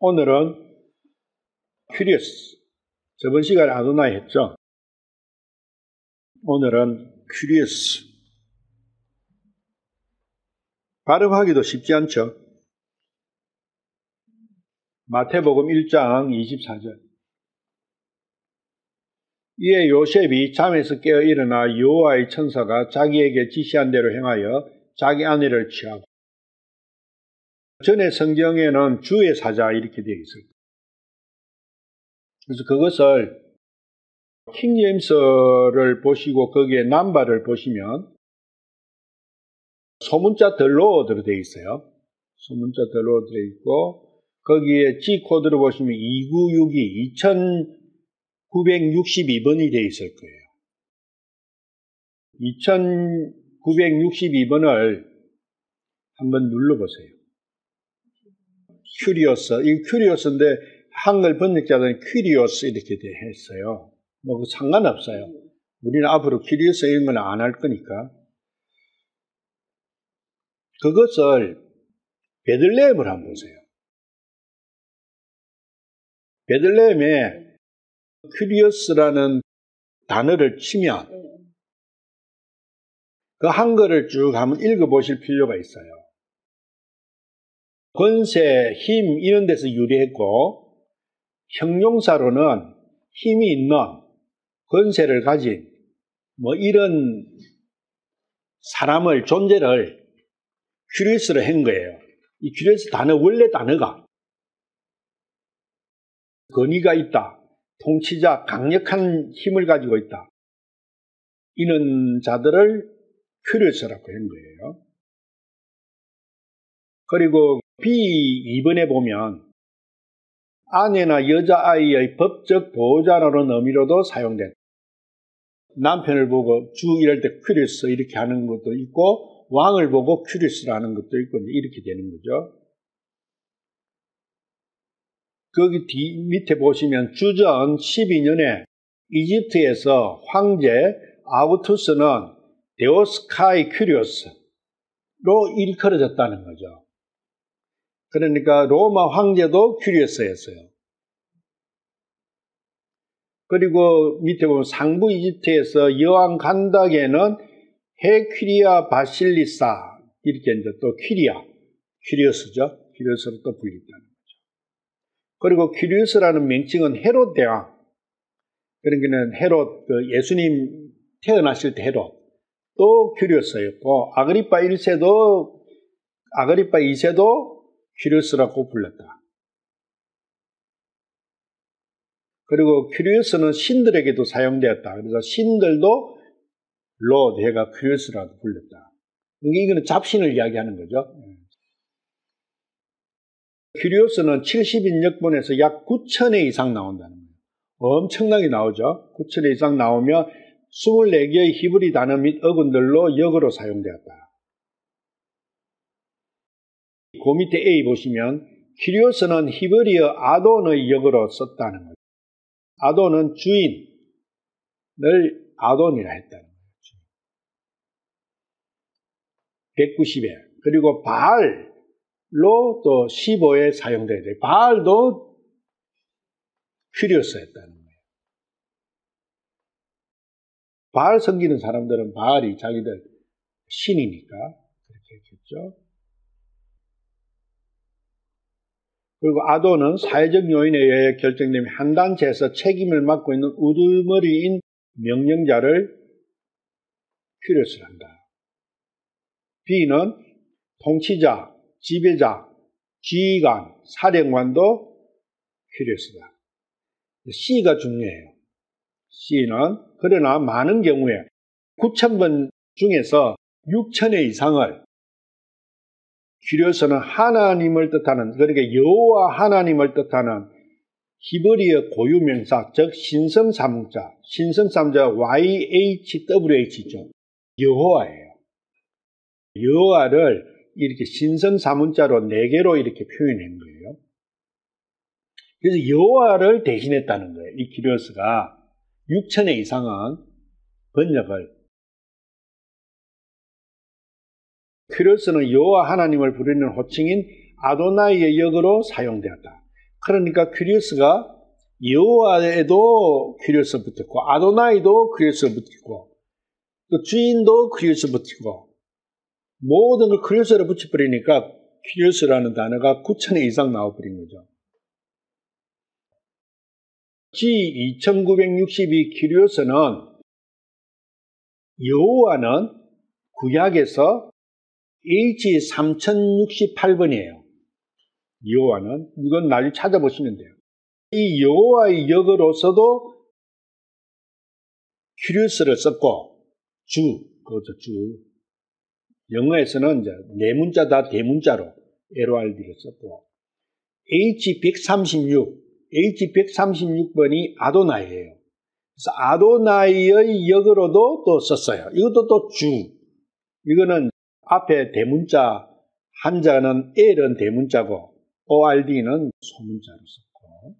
오늘은 큐리어스. 저번 시간에 아도나이 했죠? 오늘은 큐리어스. 발음하기도 쉽지 않죠? 마태복음 1장 24절. 이에 요셉이 잠에서 깨어 일어나 여호와의 천사가 자기에게 지시한 대로 행하여 자기 아내를 취하고, 전에 성경에는 주의 사자 이렇게 되어 있어요. 그래서 그것을 킹제임스를 보시고 거기에 남바를 보시면 소문자 더 로드로 되어 있어요. 소문자 더 로드로 되어 있고, 거기에 G코드로 보시면 2962, 2962번이 되어 있을 거예요. 2962번을 한번 눌러보세요. 큐리어스. 이 큐리어스인데 한글 번역자들은 큐리어스 이렇게 했어요. 뭐 상관없어요. 우리는 앞으로 큐리어스 이런 건 안 할 거니까. 그것을 베들레헴을 한번 보세요. 베들레헴에 큐리어스라는 단어를 치면 그 한글을 쭉 한번 읽어보실 필요가 있어요. 권세, 힘 이런 데서 유래했고, 형용사로는 힘이 있는, 권세를 가진 뭐 이런 사람을, 존재를 큐리어스로 한 거예요. 이 큐리어스 단어, 원래 단어가 권위가 있다, 통치자, 강력한 힘을 가지고 있다, 이런 자들을 큐리어스라고 한 거예요. 그리고 B2번에 보면 아내나 여자아이의 법적 보호자라는 의미로도 사용된, 남편을 보고 주 이럴 때 큐리어스 이렇게 하는 것도 있고, 왕을 보고 큐리어스라는 것도 있고, 이렇게 되는 거죠. 거기 밑에 보시면 주전 12년에 이집트에서 황제 아우투스는 데오스카이 큐리오스로 일컬어졌다는 거죠. 그러니까 로마 황제도 큐리오스였어요. 그리고 밑에 보면 상부 이집트에서 여왕 간닥에는 헤퀴리아 바실리사 이렇게 이제 또 큐리오스죠. 큐리오스로 또 불린다는 거죠. 그리고 큐리오스라는 명칭은 헤롯 대왕, 그러니까 헤롯, 예수님 태어나실 때 헤롯 또 큐리오스였고, 아그리파 2세도 큐리오스라고 불렀다. 그리고 큐리오스는 신들에게도 사용되었다. 그래서 신들도 로드가 큐리오스라고 불렀다. 이거는 잡신을 이야기하는 거죠. 큐리오스는 70인 역본에서 약 9,000회 이상 나온다는 거예요. 엄청나게 나오죠. 9,000회 이상 나오며 24개의 히브리 단어 및 어근들로 역어로 사용되었다. 그 밑에 A 보시면 큐리오스는 히브리어 아돈의 역어로 썼다는 거예요. 아돈은 주인을 아돈이라 했다는 거예요. 190회. 그리고 바알로 또 15에 사용돼야 돼요. 바알도 큐리오스였다는 거예요. 바알 섬기는 사람들은 바알이 자기들 신이니까 그렇게 했겠죠. 그리고 아도는 사회적 요인에 의해 결정되며 한 단체에서 책임을 맡고 있는 우두머리인 명령자를 큐리오스로 한다. B는 통치자, 지배자, 지휘관, 사령관도 큐리오스다. C가 중요해요. C는 그러나 많은 경우에 9,000번 중에서 6,000회 이상을 큐리오스는 하나님을 뜻하는, 그러니까 여호와 하나님을 뜻하는 히브리어 고유명사, 즉 신성사문자, YHWH죠. 여호와예요. 여호와를 이렇게 신성사문자로 4개로 이렇게 표현한 거예요. 그래서 여호와를 대신했다는 거예요. 이 큐리오스가 6,000회 이상은 번역을. 큐리오스는 여호와 하나님을 부르는 호칭인 아도나이의 역어로 사용되었다. 그러니까 큐리오스가 여호와에도 큐리오스 붙었고 아도나이도 큐리오스 붙었고 또 주인도 큐리오스 붙이고 모든 걸 큐리오스로 붙여버리니까 큐리오스라는 단어가 9,000회 이상 나와버린 거죠. G2962 큐리오스는 여호와는 구약에서 H3068번이에요. 여호와는 이건 나중에 찾아보시면 돼요. 이 여호와의 역으로서도 큐리오스를 썼고 그것도 주. 영어에서는 이제 네 문자 다 대문자로 LORD를 썼고 H136번이 아도나이예요. 그래서 아도나이의 역으로도 또 썼어요. 이것도 또 주. 이거는 앞에 대문자 한자는 L은 대문자고 ORD는 소문자로 썼고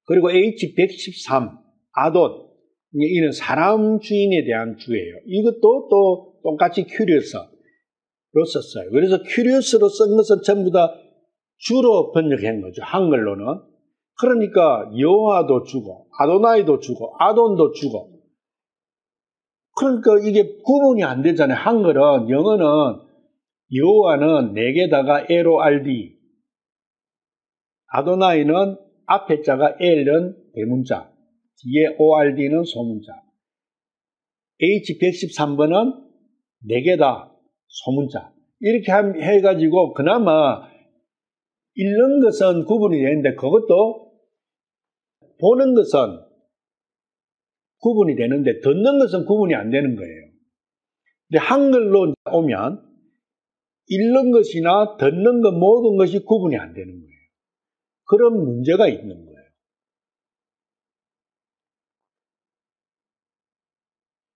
그리고 H113 아돈 이는 사람 주인에 대한 주예요. 이것도 또 똑같이 큐리오스로 썼어요. 그래서 큐리오스로 쓴 것은 전부 다 주로 번역한 거죠. 한글로는. 그러니까 여호와도 주고 아도나이도 주고 아돈도 주고 그러니까 이게 구분이 안 되잖아요. 한글은 영어는 여호와는 네 개다가 LORD 아도나이는 앞에 자가 L은 대문자 뒤에 ORD는 소문자 H113번은 네 개다 소문자 이렇게 해가지고 그나마 읽는 것은 구분이 되는데 그것도 보는 것은 구분이 되는데 듣는 것은 구분이 안 되는 거예요. 근데 한글로 오면 읽는 것이나 듣는 것 모든 것이 구분이 안 되는 거예요. 그런 문제가 있는 거예요.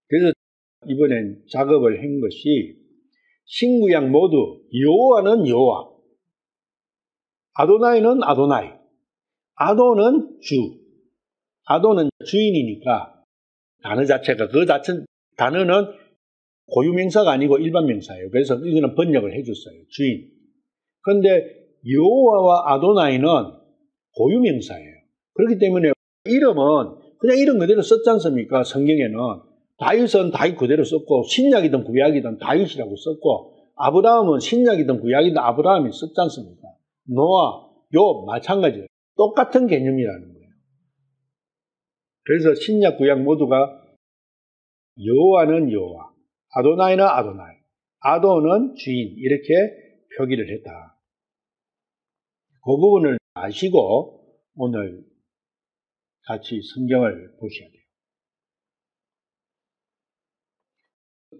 그래서 이번엔 작업을 한 것이 신구약 모두 여호와는 여호와, 아도나이는 아도나이, 아도는 주, 아도는 주인이니까 단어 자체가 그 자체 단어는 고유명사가 아니고 일반명사예요. 그래서 이거는 번역을 해줬어요. 주인. 그런데 여호와와 아도나이는 고유명사예요. 그렇기 때문에 이름은 그냥 이름 그대로 썼지 않습니까? 성경에는 다윗은 다윗 그대로 썼고 신약이든 구약이든 다윗이라고 썼고 아브라함은 신약이든 구약이든 아브라함이 썼지 않습니까? 노아, 욥 마찬가지예요. 똑같은 개념이라는 거예요. 그래서 신약 구약 모두가 여호와는 여호와, 아도나이는 아도나이, 아도는 주인 이렇게 표기를 했다. 그 부분을 아시고 오늘 같이 성경을 보셔야 돼요.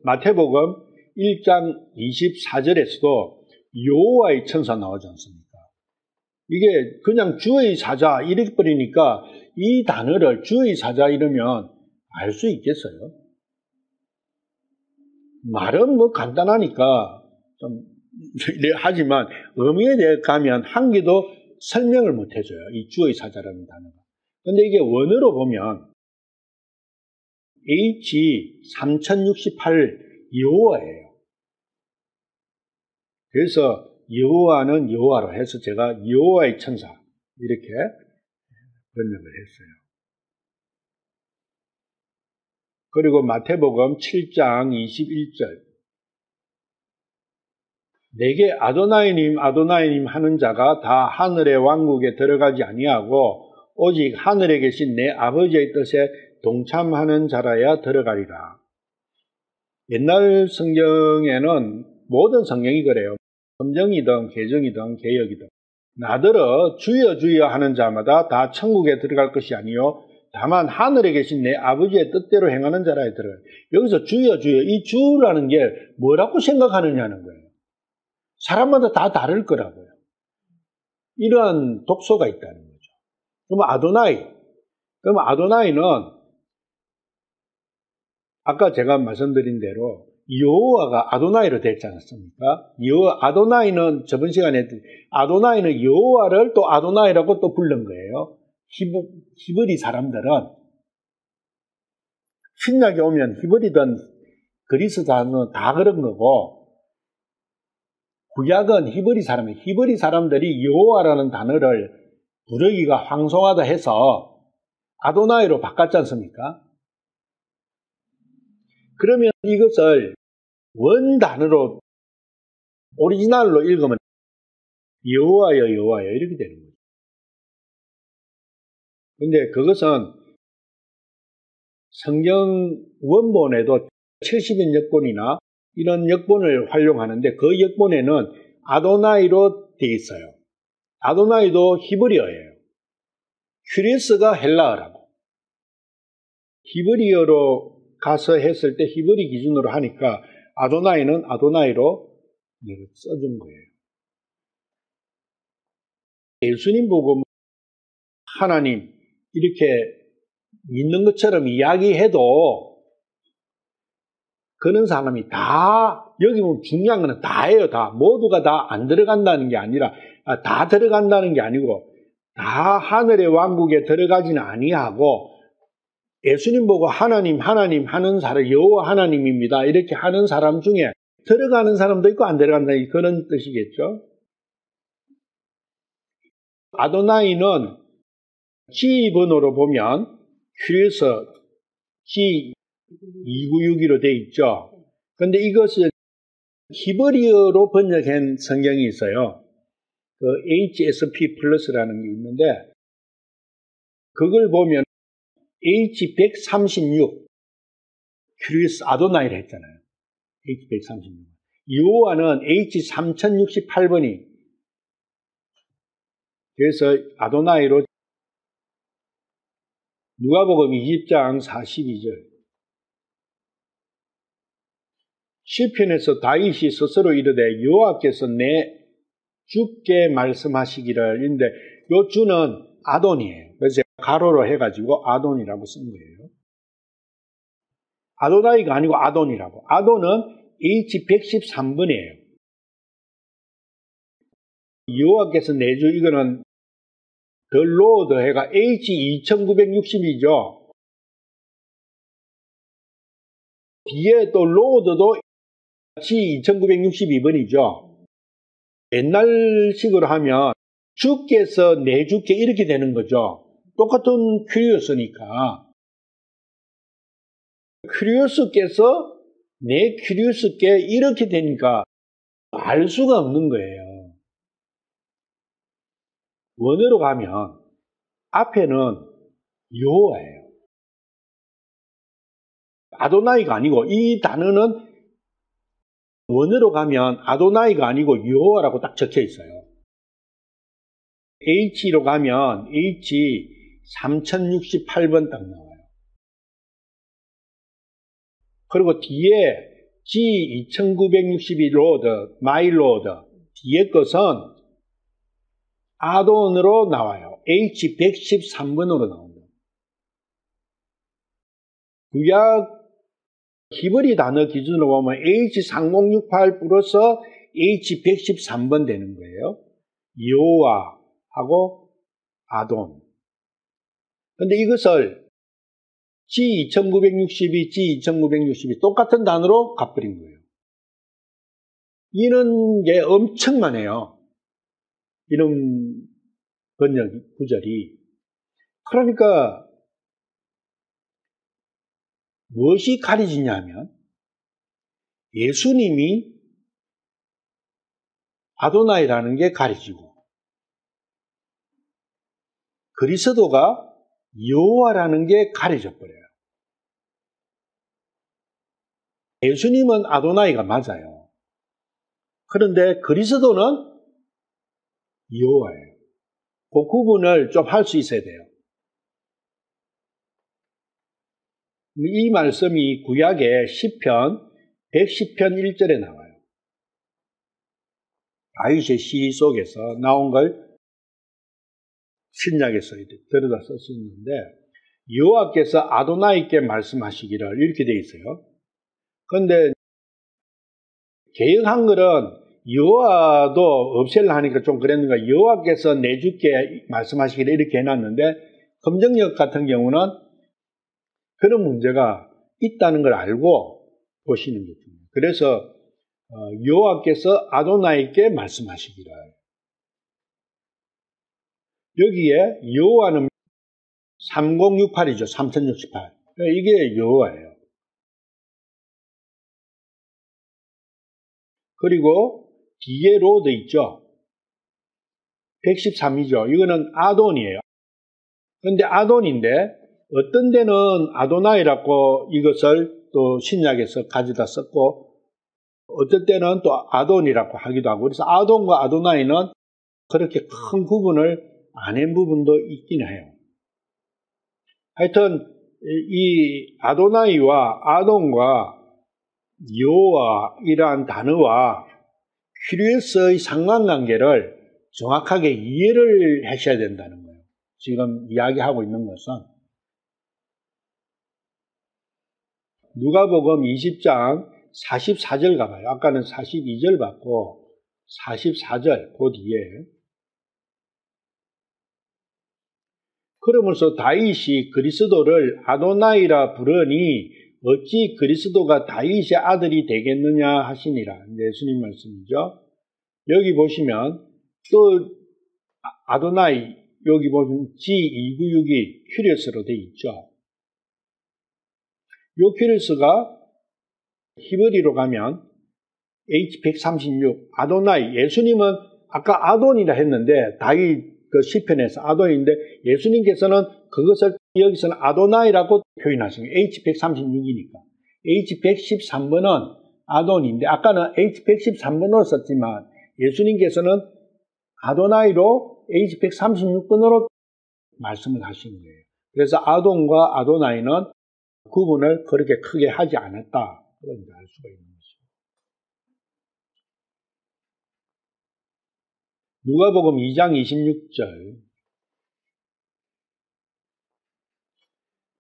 마태복음 1장 24절에서도 여호와의 천사 나오지 않습니까? 이게 그냥 주의 사자 이렇게 버리니까 이 단어를 주의 사자 이러면 알 수 있겠어요? 말은 뭐 간단하니까 좀 하지만 의미에 대해 가면 한 개도 설명을 못 해줘요. 이 주의 사자라는 단어가. 근데 이게 원어로 보면 H3068 여호와예요. 그래서 여호와는 여호와로 해서 제가 여호와의 천사 이렇게 번역을 했어요. 그리고 마태복음 7장 21절 내게 아도나이님 아도나이님 하는 자가 다 하늘의 왕국에 들어가지 아니하고 오직 하늘에 계신 내 아버지의 뜻에 동참하는 자라야 들어가리라. 옛날 성경에는 모든 성경이 그래요. 성경이든 개정이든 개역이든 나더러 주여 주여 하는 자마다 다 천국에 들어갈 것이 아니요 다만 하늘에 계신 내 아버지의 뜻대로 행하는 자라야 들어가요. 여기서 주여 주여 이 주라는 게 뭐라고 생각하느냐는 거예요. 사람마다 다 다를 거라고요. 이러한 독소가 있다는 거죠. 그럼 아도나이는 아까 제가 말씀드린 대로 여호와가 아도나이로 됐지 않습니까? 아도나이는 저번 시간에 했더니 아도나이는 여호와를 또 아도나이라고 또 부른 거예요. 히브리 사람들은 신약에 오면 히브리든 그리스 단어는 다 그런 거고 구약은 히브리 사람이에요. 히브리 사람들이 여호와라는 단어를 부르기가 황송하다 해서 아도나이로 바꿨지 않습니까? 그러면 이것을 원 단어로 오리지널로 읽으면 여호와여 여호와여 이렇게 되는 거죠. 근데 그것은 성경 원본에도 70인 역본이나 이런 역본을 활용하는데 그 역본에는 아도나이로 되어 있어요. 아도나이도 히브리어예요. 큐리스가 헬라어라고. 히브리어로 가서 했을 때 히브리 기준으로 하니까 아도나이는 아도나이로 써준 거예요. 예수님 보고 하나님 이렇게 믿는 것처럼 이야기해도 그런 사람이 다 여기 보면 중요한 거는 다예요. 다 모두가 다 안 들어간다는 게 아니라 다 들어간다는 게 아니고 다 하늘의 왕국에 들어가지는 아니하고 예수님 보고 하나님 하나님 하는 사람 여호와 하나님입니다 이렇게 하는 사람 중에 들어가는 사람도 있고 안 들어간다는 그런 뜻이겠죠. 아도나이는 G번호로 보면 큐리스 G2962로 되어 있죠. 그런데 이것을 히브리어로 번역한 성경이 있어요. 그 HSP 플러스라는 게 있는데 그걸 보면 H136 큐리스 아도나이를 했잖아요. H136 여호와는 H3068번이 그래서 아도나이로 누가복음 20장 42절 시편에서 다윗이 스스로 이르되 여호와께서 내 주께 말씀하시기를 인데 요 주는 아돈이에요. 그래서 가로로 해가지고 아돈이라고 쓴 거예요. 아도나이가 아니고 아돈이라고. 아돈은 H113번이에요. 여호와께서 내 주 이거는 더 로드 해가 H2960이죠. 뒤에 또 로드도 G2962번이죠. 옛날식으로 하면 주께서 내 주께 이렇게 되는 거죠. 똑같은 큐리오스니까. 큐리오스께서 내 큐리오스께 이렇게 되니까 알 수가 없는 거예요. 원어로 가면 앞에는 여호와예요. 아도나이가 아니고 이 단어는 원어로 가면 아도나이가 아니고 여호와라고 딱 적혀 있어요. H로 가면 H 3068번 딱 나와요. 그리고 뒤에 G 2962 로드, 마이 로드 뒤에 것은 아돈으로 나와요. H 113번으로 나옵니다. 구약 히브리 단어 기준으로 보면 H3068 플러스 H113번 되는 거예요. 여호와하고 아돈. 근데 이것을 G2962, G2962 똑같은 단어로 갚버린 거예요. 이런 게 엄청 많아요. 이런 번역 구절이. 그러니까 무엇이 가려지냐면 예수님이 아도나이라는 게 가려지고 그리스도가 여호와라는 게 가려져 버려요. 예수님은 아도나이가 맞아요. 그런데 그리스도는 여호와예요. 그 구분을 좀 할 수 있어야 돼요. 이 말씀이 구약의 시편 110편 1절에 나와요. 다윗의 시 속에서 나온 걸 신약에서 들여다 썼었는데 여호와께서 아도나이께 말씀하시기를 이렇게 되어 있어요. 그런데 개혁한 글은 여호와도 없앨라 하니까 좀 그랬는가 여호와께서 내 주께 말씀하시기를 이렇게 해놨는데 검정역 같은 경우는 그런 문제가 있다는 걸 알고 보시는 게 중요해요. 그래서 여호와께서 아도나이께 말씀하시기를. 여기에 여호와는 3068이죠. 3068. 이게 여호와예요. 그리고 뒤에 로드 있죠. 113이죠. 이거는 아돈이에요. 그런데 아돈인데 어떤 데는 아도나이라고 이것을 또 신약에서 가져다 썼고 어떤 때는 또 아돈이라고 하기도 하고 그래서 아돈과 아도나이는 그렇게 큰 구분을 안 한 부분도 있긴 해요. 하여튼 이 아도나이와 아돈과 여호와 이러한 단어와 큐리오스의 상관관계를 정확하게 이해를 하셔야 된다는 거예요. 지금 이야기하고 있는 것은 누가복음 20장 44절 가봐요. 아까는 42절 봤고 44절 그 뒤에 그러면서 다윗이 그리스도를 아도나이라 부르니 어찌 그리스도가 다윗의 아들이 되겠느냐 하시니라. 예수님 말씀이죠. 여기 보시면 또 아도나이 여기 보시면 G296이 큐리오스로 되어 있죠. 요 큐리오스가 히브리로 가면 H136 아도나이 예수님은 아까 아돈이라 했는데 다윗 그 시편에서 아돈인데 예수님께서는 그것을 여기서는 아도나이라고 표현하신 거예요. H136이니까. H113번은 아돈인데 아까는 H113번으로 썼지만 예수님께서는 아도나이로 H136번으로 말씀을 하신 거예요. 그래서 아돈과 아도나이는 구분을 그렇게 크게 하지 않았다. 그걸 이제 알 수가 있는 것이죠. 누가복음 2장 26절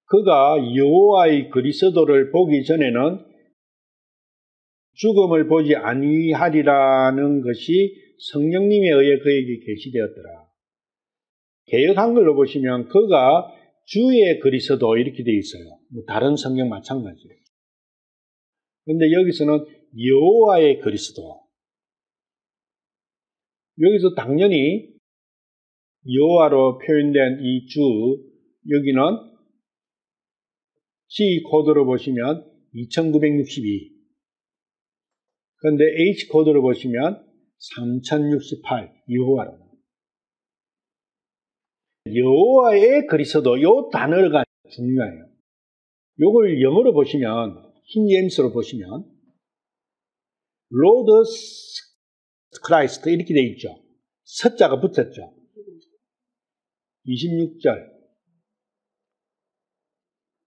그가 여호와의 그리스도를 보기 전에는 죽음을 보지 아니하리라는 것이 성령님에 의해 그에게 계시되었더라. 개역 한글로 보시면 그가 주의 그리스도 이렇게 되어 있어요. 다른 성경 마찬가지예요. 그런데 여기서는 여호와의 그리스도. 여기서 당연히 여호와로 표현된 이 주, 여기는 G 코드로 보시면 2962. 그런데 H 코드로 보시면 3068 여호와로. 여호와의 그리스도 요 단어가 중요해요. 요걸 영어로 보시면 흰 제임스로 보시면 로드 크라이스트 이렇게 돼 있죠. 서자가 붙었죠. 26절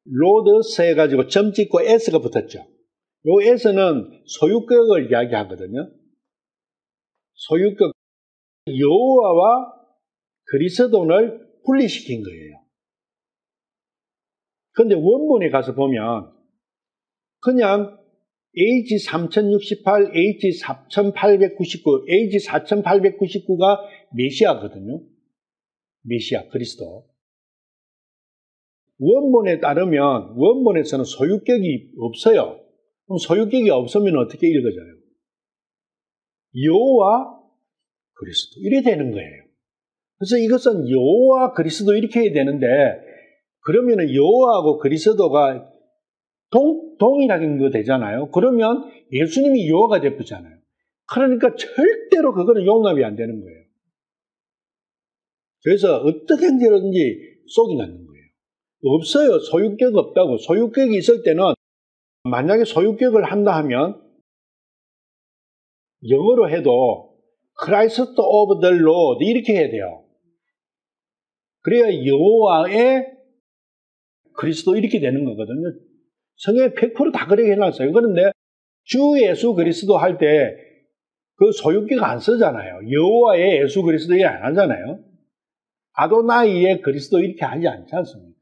로드스 해가지고 점 찍고 S가 붙었죠. 요 S는 소유격을 이야기하거든요. 소유격 여호와와 그리스도를 분리시킨 거예요. 그런데 원본에 가서 보면 그냥 H3068, H4899, H4899가 메시아거든요. 메시아, 그리스도. 원본에 따르면 원본에서는 소유격이 없어요. 그럼 소유격이 없으면 어떻게 읽어져요? 여호와 그리스도 이렇게 되는 거예요. 그래서 이것은 여호와 그리스도 이렇게 해야 되는데 그러면 여호와하고 그리스도가 동일하게 되잖아요. 그러면 예수님이 여호와가 되잖아요. 그러니까 절대로 그거는 용납이 안 되는 거예요. 그래서 어떻게 해서든지 속이 났는 거예요. 없어요. 소유격 없다고. 소유격이 있을 때는 만약에 소유격을 한다 하면 영어로 해도 Christ of the Lord 이렇게 해야 돼요. 그래야 여호와의 그리스도 이렇게 되는 거거든요. 성경에 100% 다 그렇게 해놨어요. 그런데 주 예수 그리스도 할 때 그 소유격 안 쓰잖아요. 여호와의 예수 그리스도 이렇게 안 하잖아요. 아도나이의 그리스도 이렇게 하지 않지 않습니까?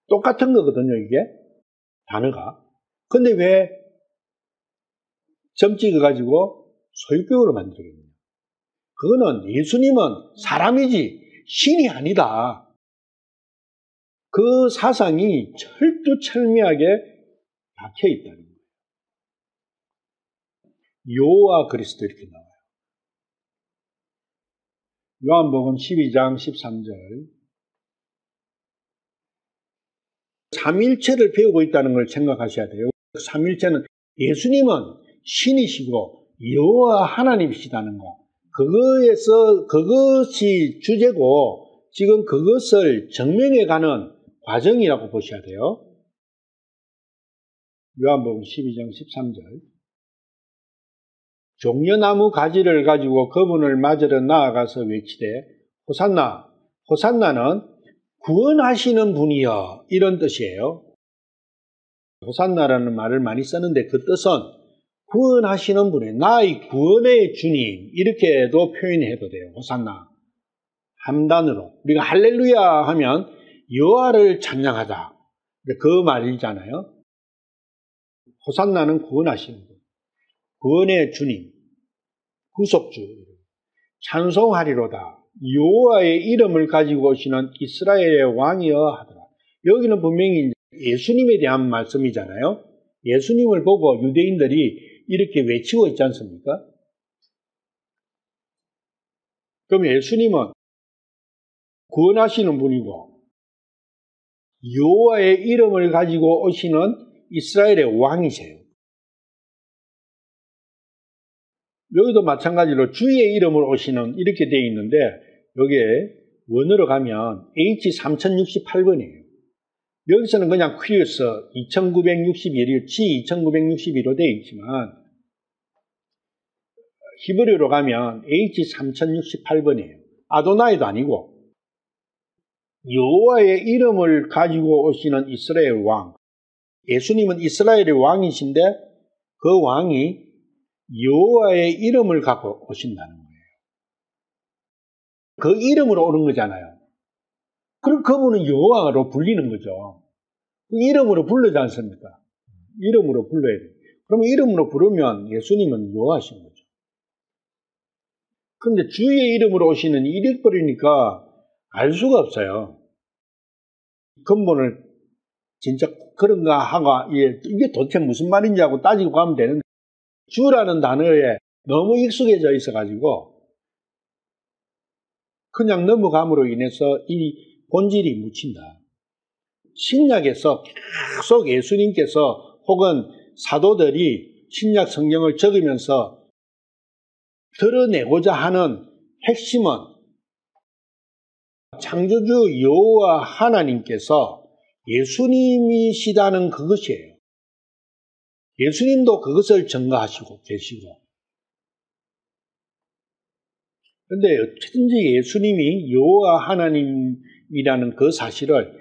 똑같은 거거든요, 이게. 단어가. 근데 왜 점 찍어가지고 소유격으로 만들겠냐. 그거는 예수님은 사람이지 신이 아니다. 그 사상이 철두철미하게 박혀 있다는 거예요. 여호와 그리스도 이렇게 나와요. 요한복음 12장 13절. 삼일체를 배우고 있다는 걸 생각하셔야 돼요. 삼일체는 예수님은 신이시고 여호와 하나님이시다는 거. 그것이 주제고 지금 그것을 증명해 가는 과정이라고 보셔야 돼요. 요한복음 12장 13절. 종려나무 가지를 가지고 그분을 맞으러 나아가서 외치되 호산나, 호산나는 구원하시는 분이여, 이런 뜻이에요. 호산나라는 말을 많이 쓰는데 그 뜻은 구원하시는 분이, 나의 구원의 주님, 이렇게도 표현해도 돼요. 호산나. 함단으로. 우리가 할렐루야 하면 여호와를 찬양하자, 그 말이잖아요. 호산나는 구원하시는 분, 구원의 주님, 구속주, 찬송하리로다. 여호와의 이름을 가지고 오시는 이스라엘의 왕이여 하더라. 여기는 분명히 예수님에 대한 말씀이잖아요. 예수님을 보고 유대인들이 이렇게 외치고 있지 않습니까? 그럼 예수님은 구원하시는 분이고 여호와의 이름을 가지고 오시는 이스라엘의 왕이세요. 여기도 마찬가지로 주의 이름으로 오시는, 이렇게 되어 있는데 여기에 원어로 가면 H3068번이에요. 여기서는 그냥 퀴리스 2961, G2961로 되어 있지만 히브리어로 가면 H3068번이에요. 아도나이도 아니고 여호와의 이름을 가지고 오시는 이스라엘 왕. 예수님은 이스라엘의 왕이신데 그 왕이 여호와의 이름을 갖고 오신다는 거예요. 그 이름으로 오는 거잖아요. 그럼 그분은 여호와로 불리는 거죠. 그 이름으로 부르지 않습니까? 이름으로 불러야 돼요. 그럼 이름으로 부르면 예수님은 여호와신 거죠. 그런데 주의 이름으로 오시는 이력버리니까 알 수가 없어요. 근본을 진짜 그런가 하고, 이게 도대체 무슨 말인지 하고 따지고 가면 되는데, 주라는 단어에 너무 익숙해져 있어가지고 그냥 넘어감으로 인해서 이 본질이 묻힌다. 신약에서 계속 예수님께서 혹은 사도들이 신약 성경을 적으면서 드러내고자 하는 핵심은 창조주 여호와 하나님께서 예수님이시다는 그것이에요. 예수님도 그것을 증거하시고 계시고. 그런데 어쨌든지 예수님이 여호와 하나님이라는 그 사실을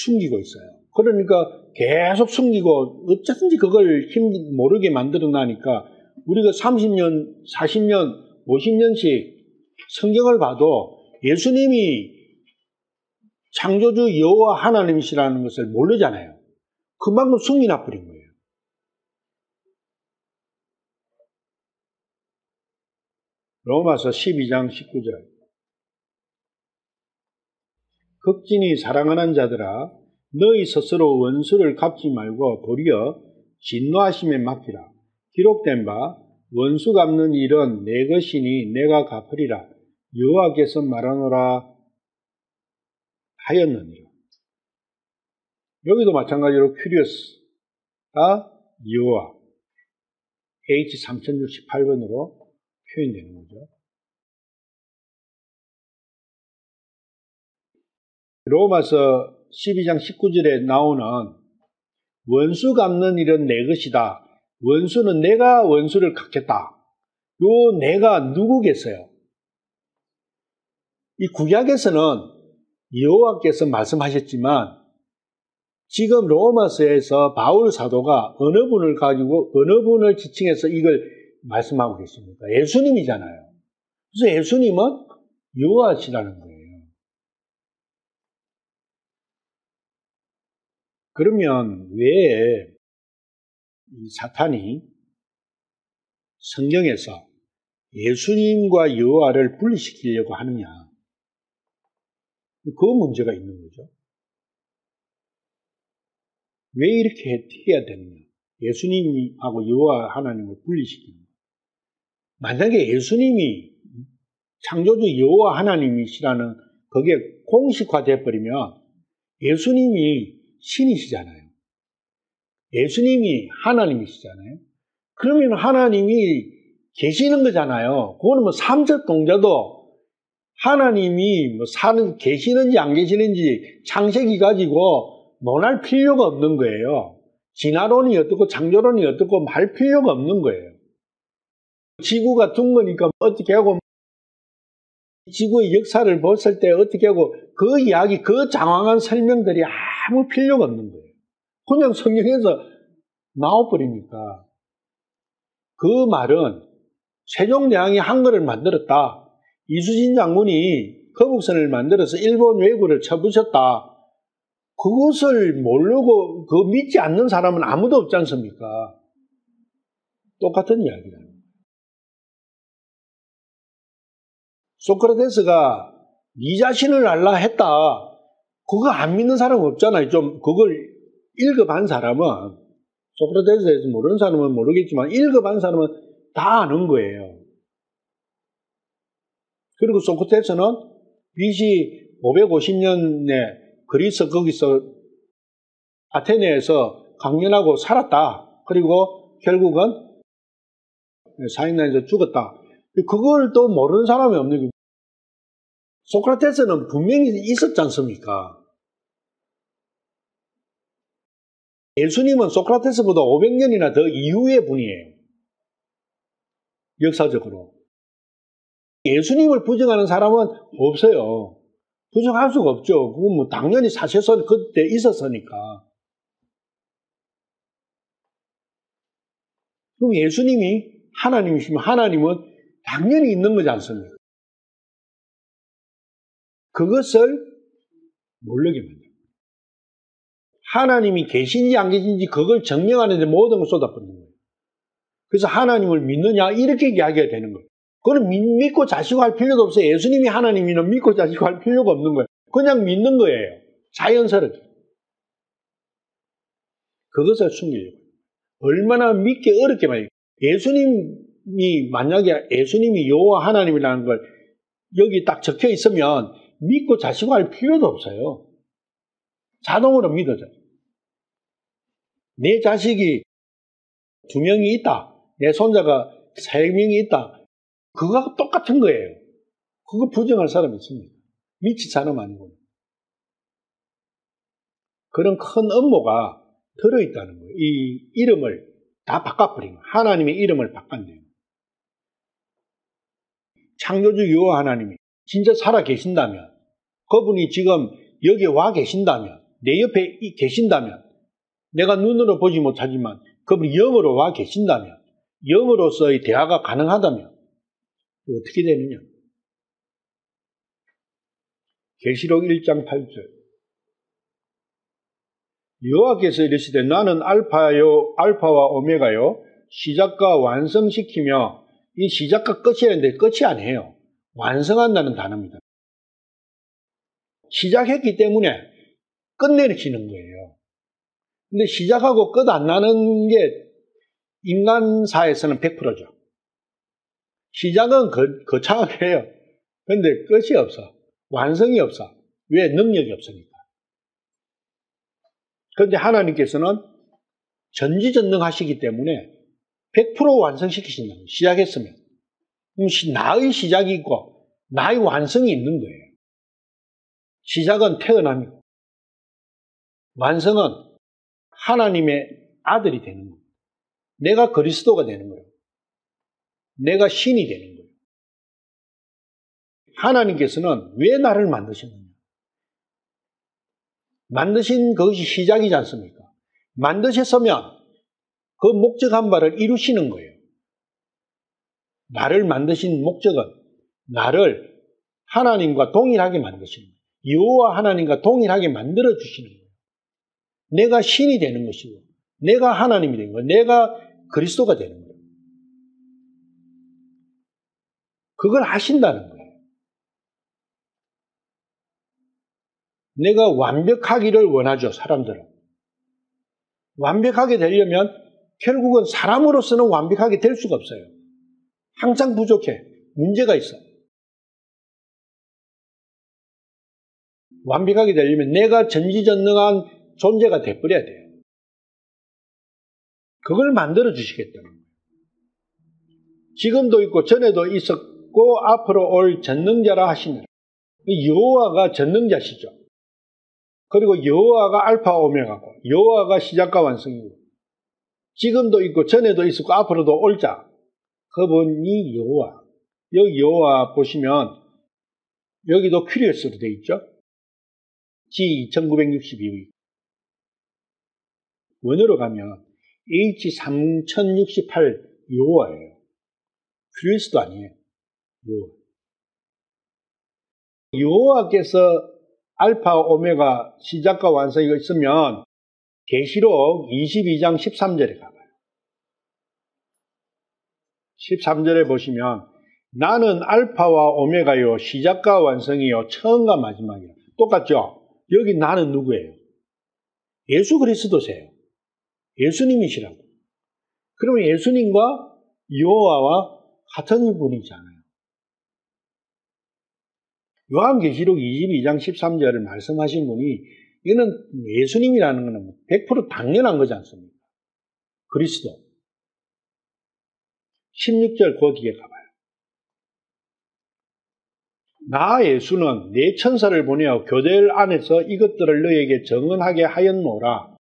숨기고 있어요. 그러니까 계속 숨기고 어쨌든지 그걸 모르게 만들어 놔니까 우리가 30년, 40년, 50년씩 성경을 봐도 예수님이 창조주 여호와 하나님이시라는 것을 모르잖아요. 그만큼 숨기나 버린 거예요. 로마서 12장 19절. 극진히 사랑하는 자들아, 너희 스스로 원수를 갚지 말고 도리어 진노하심에 맡기라. 기록된 바 원수 갚는 일은 내 것이니 내가 갚으리라. 여호와께서 말하노라 하였느니라. 여기도 마찬가지로 큐리어스가 여호와 H3068번으로 표현되는 거죠. 로마서 12장 19절에 나오는 원수 갚는 일은 내 것이다. 원수는 내가 원수를 갚겠다. 요 내가 누구겠어요? 이 구약에서는 여호와께서 말씀하셨지만 지금 로마서에서 바울 사도가 어느 분을 가지고 어느 분을 지칭해서 이걸 말씀하고 계십니까? 예수님이잖아요. 그래서 예수님은 여호와시라는 거예요. 그러면 왜 이 사탄이 성경에서 예수님과 여호와를 분리시키려고 하느냐? 그 문제가 있는 거죠. 왜 이렇게 해야 되느냐? 예수님하고 여호와 하나님을 분리시키는 거예요. 만약에 예수님이 창조주 여호와 하나님이시라는 그게 공식화되어 버리면 예수님이 신이시잖아요. 예수님이 하나님이시잖아요. 그러면 하나님이 계시는 거잖아요. 그거는 뭐 삼적 동자도 하나님이 뭐 계시는지 안 계시는지 창세기 가지고 논할 필요가 없는 거예요. 진화론이 어떻고 창조론이 어떻고 할 필요가 없는 거예요. 지구가 둥거니까 어떻게 하고 지구의 역사를 봤을 때 어떻게 하고 그 이야기, 그 장황한 설명들이 아무 필요가 없는 거예요. 그냥 성경에서 나와버리니까. 그 말은 세종대왕이 한글을 만들었다. 이수진 장군이 거북선을 만들어서 일본 왜구를 쳐부셨다. 그것을 모르고 그 믿지 않는 사람은 아무도 없지 않습니까? 똑같은 이야기다. 소크라테스가 네 자신을 알라 했다. 그거 안 믿는 사람 없잖아요. 좀 그걸 읽어본 사람은, 소크라테스에서 모르는 사람은 모르겠지만 읽어본 사람은 다 아는 거예요. 그리고 소크라테스는 BC 550년에 그리스 거기서 아테네에서 강연하고 살았다. 그리고 결국은 사형당해서 죽었다. 그걸 또 모르는 사람이 없는 거예요. 소크라테스는 분명히 있었지 않습니까? 예수님은 소크라테스보다 500년이나 더 이후의 분이에요. 역사적으로. 예수님을 부정하는 사람은 없어요. 부정할 수가 없죠. 그건 뭐 당연히 사실선 그때 있었으니까. 그럼 예수님이 하나님이시면 하나님은 당연히 있는 거지 않습니까? 그것을 모르게 만듭니다. 하나님이 계신지 안 계신지 그걸 증명하는데 모든 걸 쏟아붓는 거예요. 그래서 하나님을 믿느냐 이렇게 이야기가 되는 거예요. 그건 믿고 자시고 할 필요도 없어요. 예수님이 하나님이면 믿고 자시고 할 필요가 없는 거예요. 그냥 믿는 거예요. 자연스럽게. 그것을 숨기려고. 얼마나 믿기 어렵게 말이에요. 만약에 예수님이 여호와 하나님이라는 걸 여기 딱 적혀 있으면 믿고 자시고 할 필요도 없어요. 자동으로 믿어져요. 내 자식이 2명이 있다. 내 손자가 3명이 있다. 그거하고 똑같은 거예요. 그거 부정할 사람이 있습니다. 미친 사람 아니고. 그런 큰 업무가 들어있다는 거예요. 이 이름을 다 바꿔버린 거예요. 하나님의 이름을 바꿨네요. 창조주 여호와 하나님이 진짜 살아 계신다면, 그분이 지금 여기 와 계신다면, 내 옆에 계신다면, 내가 눈으로 보지 못하지만 그분이 영으로 와 계신다면, 영으로서의 대화가 가능하다면 어떻게 되느냐? 계시록 1장 8절. 여호와께서 이르시되 나는 알파와 오메가요 시작과 완성시키며, 이 시작과 끝이라는데 끝이 아니에요. 완성한다는 단어입니다. 시작했기 때문에 끝내시는 거예요. 근데 시작하고 끝 안 나는 게 인간사에서는 100%죠. 시작은 거창하게 해요. 근데 끝이 없어. 완성이 없어. 왜? 능력이 없으니까. 그런데 하나님께서는 전지전능하시기 때문에 100% 완성시키신다는 거예요. 시작했으면. 그럼 나의 시작이 있고 나의 완성이 있는 거예요. 시작은 태어남이고 완성은 하나님의 아들이 되는 거예요. 내가 그리스도가 되는 거예요. 내가 신이 되는 거예요. 하나님께서는 왜 나를 만드셨느냐? 만드신 그것이 시작이지 않습니까? 만드셨으면 그 목적한 바를 이루시는 거예요. 나를 만드신 목적은 나를 하나님과 동일하게 만드시는 거예요. 여호와 하나님과 동일하게 만들어 주시는 거예요. 내가 신이 되는 것이고 내가 하나님이 되는 거예요. 내가 그리스도가 되는 거예요. 그걸 하신다는 거예요. 내가 완벽하기를 원하죠, 사람들은. 완벽하게 되려면 결국은 사람으로서는 완벽하게 될 수가 없어요. 항상 부족해. 문제가 있어. 완벽하게 되려면 내가 전지전능한 존재가 돼버려야 돼요. 그걸 만들어 주시겠다는 거예요. 지금도 있고 전에도 있었고 앞으로 올 전능자라 하시느라. 여호와가 전능자시죠. 그리고 여호와가 알파 오메가고 여호와가 시작과 완성이고 지금도 있고 전에도 있었고 앞으로도 올 자. 그분이 여호와. 여기 여호와 보시면 여기도 큐리어스로 되어 있죠. G2962 원어로 가면 H3068 여호와예요. 큐리어스도 아니에요. 여호와께서 알파 오메가 시작과 완성이 있으면 계시록 22장 13절에 가봐요. 13절에 보시면 나는 알파와 오메가요 시작과 완성이요 처음과 마지막이요. 똑같죠? 여기 나는 누구예요? 예수 그리스도세요. 예수님이시라고. 그러면 예수님과 여호와와 같은 분이잖아요. 요한계시록 22장 13절을 말씀하신 분이 이거는 예수님이라는 것은 100% 당연한 거지 않습니까? 그리스도. 16절 그 뒤에 가봐요. 나 예수는 내 천사를 보내어 교대를 안에서 이것들을 너에게 정언하게 하였노라.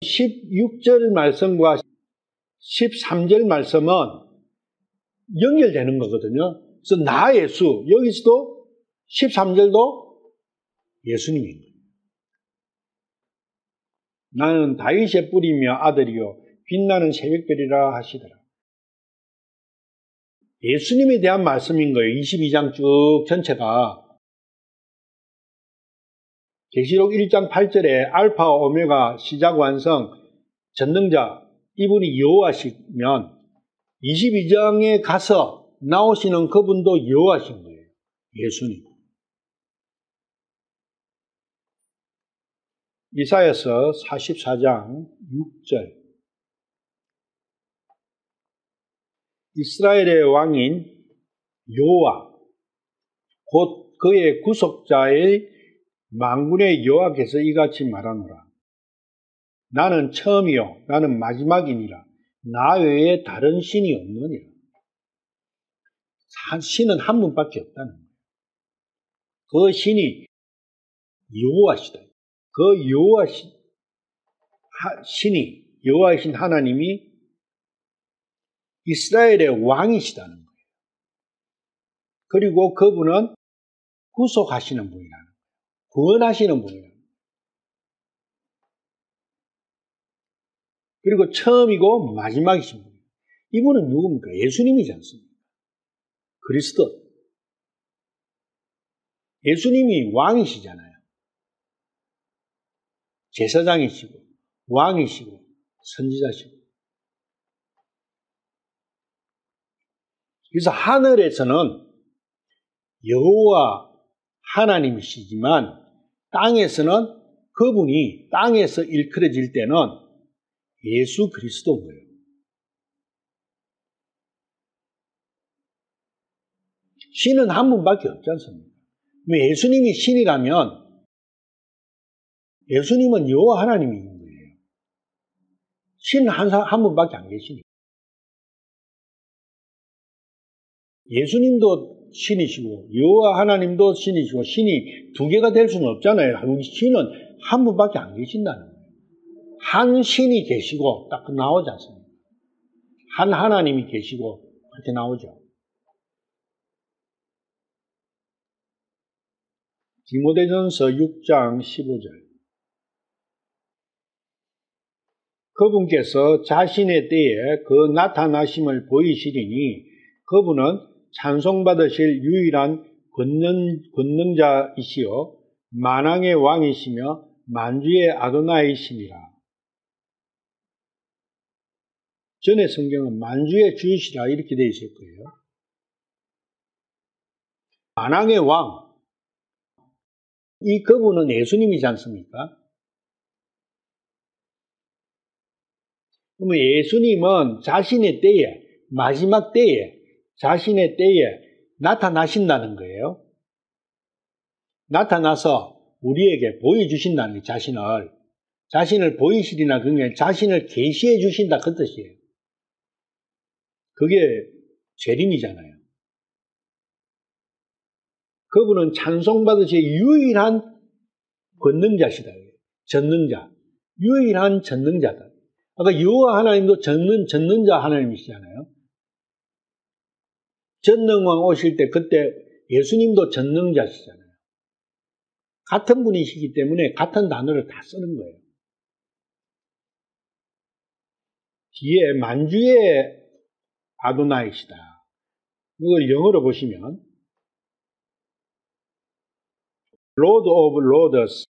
16절 말씀과 13절 말씀은 연결되는 거거든요. 그래서 나 예수, 여기서도 13절도 예수님인 거예요. 나는 다윗의 뿌리며 아들이요 빛나는 새벽별이라 하시더라. 예수님에 대한 말씀인 거예요. 22장 쭉 전체가. 계시록 1장 8절에 알파 오메가 시작 완성 전능자 이분이 여호와시면 22장에 가서 나오시는 그분도 여호와신 거예요. 예수님. 이사야서 44장 6절 이스라엘의 왕인 여호와 곧 그의 구속자의 만군의 여호와께서 이같이 말하노라. 나는 처음이요 나는 마지막이니라. 나 외에 다른 신이 없느니라. 신은 한 분밖에 없다는 거예요. 그 신이 여호와시다. 그 신이 여호와이신 하나님이 이스라엘의 왕이시다는 거예요. 그리고 그분은 구속하시는 분이라는 거예요. 구원하시는 분이라는 거예요. 그리고 처음이고 마지막이신 분이에요. 이분은 누굽니까? 예수님이지 않습니까? 그리스도. 예수님이 왕이시잖아요. 제사장이시고 왕이시고 선지자시고. 그래서 하늘에서는 여호와 하나님이시지만 땅에서는 그분이 땅에서 일컬어질 때는 예수 그리스도인 거예요. 신은 한 분밖에 없지 않습니까? 예수님이 신이라면 예수님은 여호와 하나님인 거예요. 신은 한 분밖에 안 계시니까. 예수님도 신이시고 여호와 하나님도 신이시고 신이 두 개가 될 수는 없잖아요. 신은 한 분밖에 안 계신다는 거예요. 한 신이 계시고 딱 나오지 않습니까? 한 하나님이 계시고 그렇게 나오죠. 디모데전서 6장 15절 그분께서 자신의 때에 그 나타나심을 보이시리니 그분은 찬송받으실 유일한 권능자이시요 만왕의 왕이시며 만주의 아도나이시니라. 전에 성경은 만주의 주이시라 이렇게 되어 있을 거예요. 만왕의 왕. 이 그분은 예수님이지 않습니까? 그러면 예수님은 자신의 때에 마지막 때에, 자신의 때에 나타나신다는 거예요. 나타나서 우리에게 보여주신다는 거예요. 자신을 보이시리나 그게 자신을 계시해 주신다 그 뜻이에요. 그게 재림이잖아요. 그분은 찬송받으실 유일한 권능자시다. 전능자. 유일한 전능자다. 아까 여호와 하나님도 전능자 하나님이시잖아요. 전능왕 오실 때 그때 예수님도 전능자시잖아요. 같은 분이시기 때문에 같은 단어를 다 쓰는 거예요. 뒤에 만주의 아도나이시다. 이걸 영어로 보시면 Lord of Lords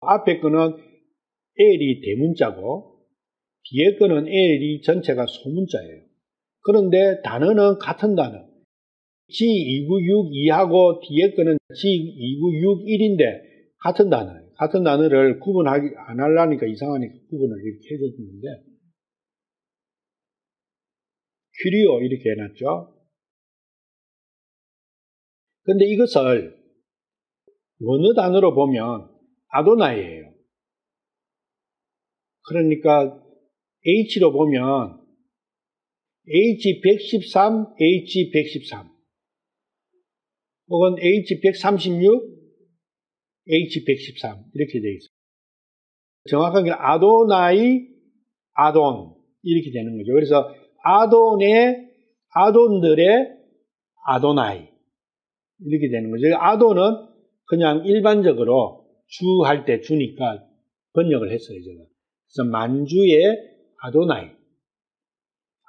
앞에 거는 L이 대문자고 뒤에 거는 L이 전체가 소문자예요. 그런데 단어는 같은 단어. G2962하고 뒤에 거는 G2961인데 같은 단어예요. 같은 단어를 구분하기 안 하려니까 이상하니까 구분을 이렇게 해줬는데 큐리오 이렇게 해놨죠. 근데 이것을 원어 단어로 보면 아도나이예요. 그러니까 H로 보면 H113, H113 혹은 H136, H113 이렇게 되어 있어요. 정확하게 아도나이, 아돈 이렇게 되는 거죠. 그래서 아돈들의 아도나이 이렇게 되는 거죠. 아돈은 그냥 일반적으로 주 할 때 주니까 번역을 했어요. 제가. 그래서 만주의 아도나이.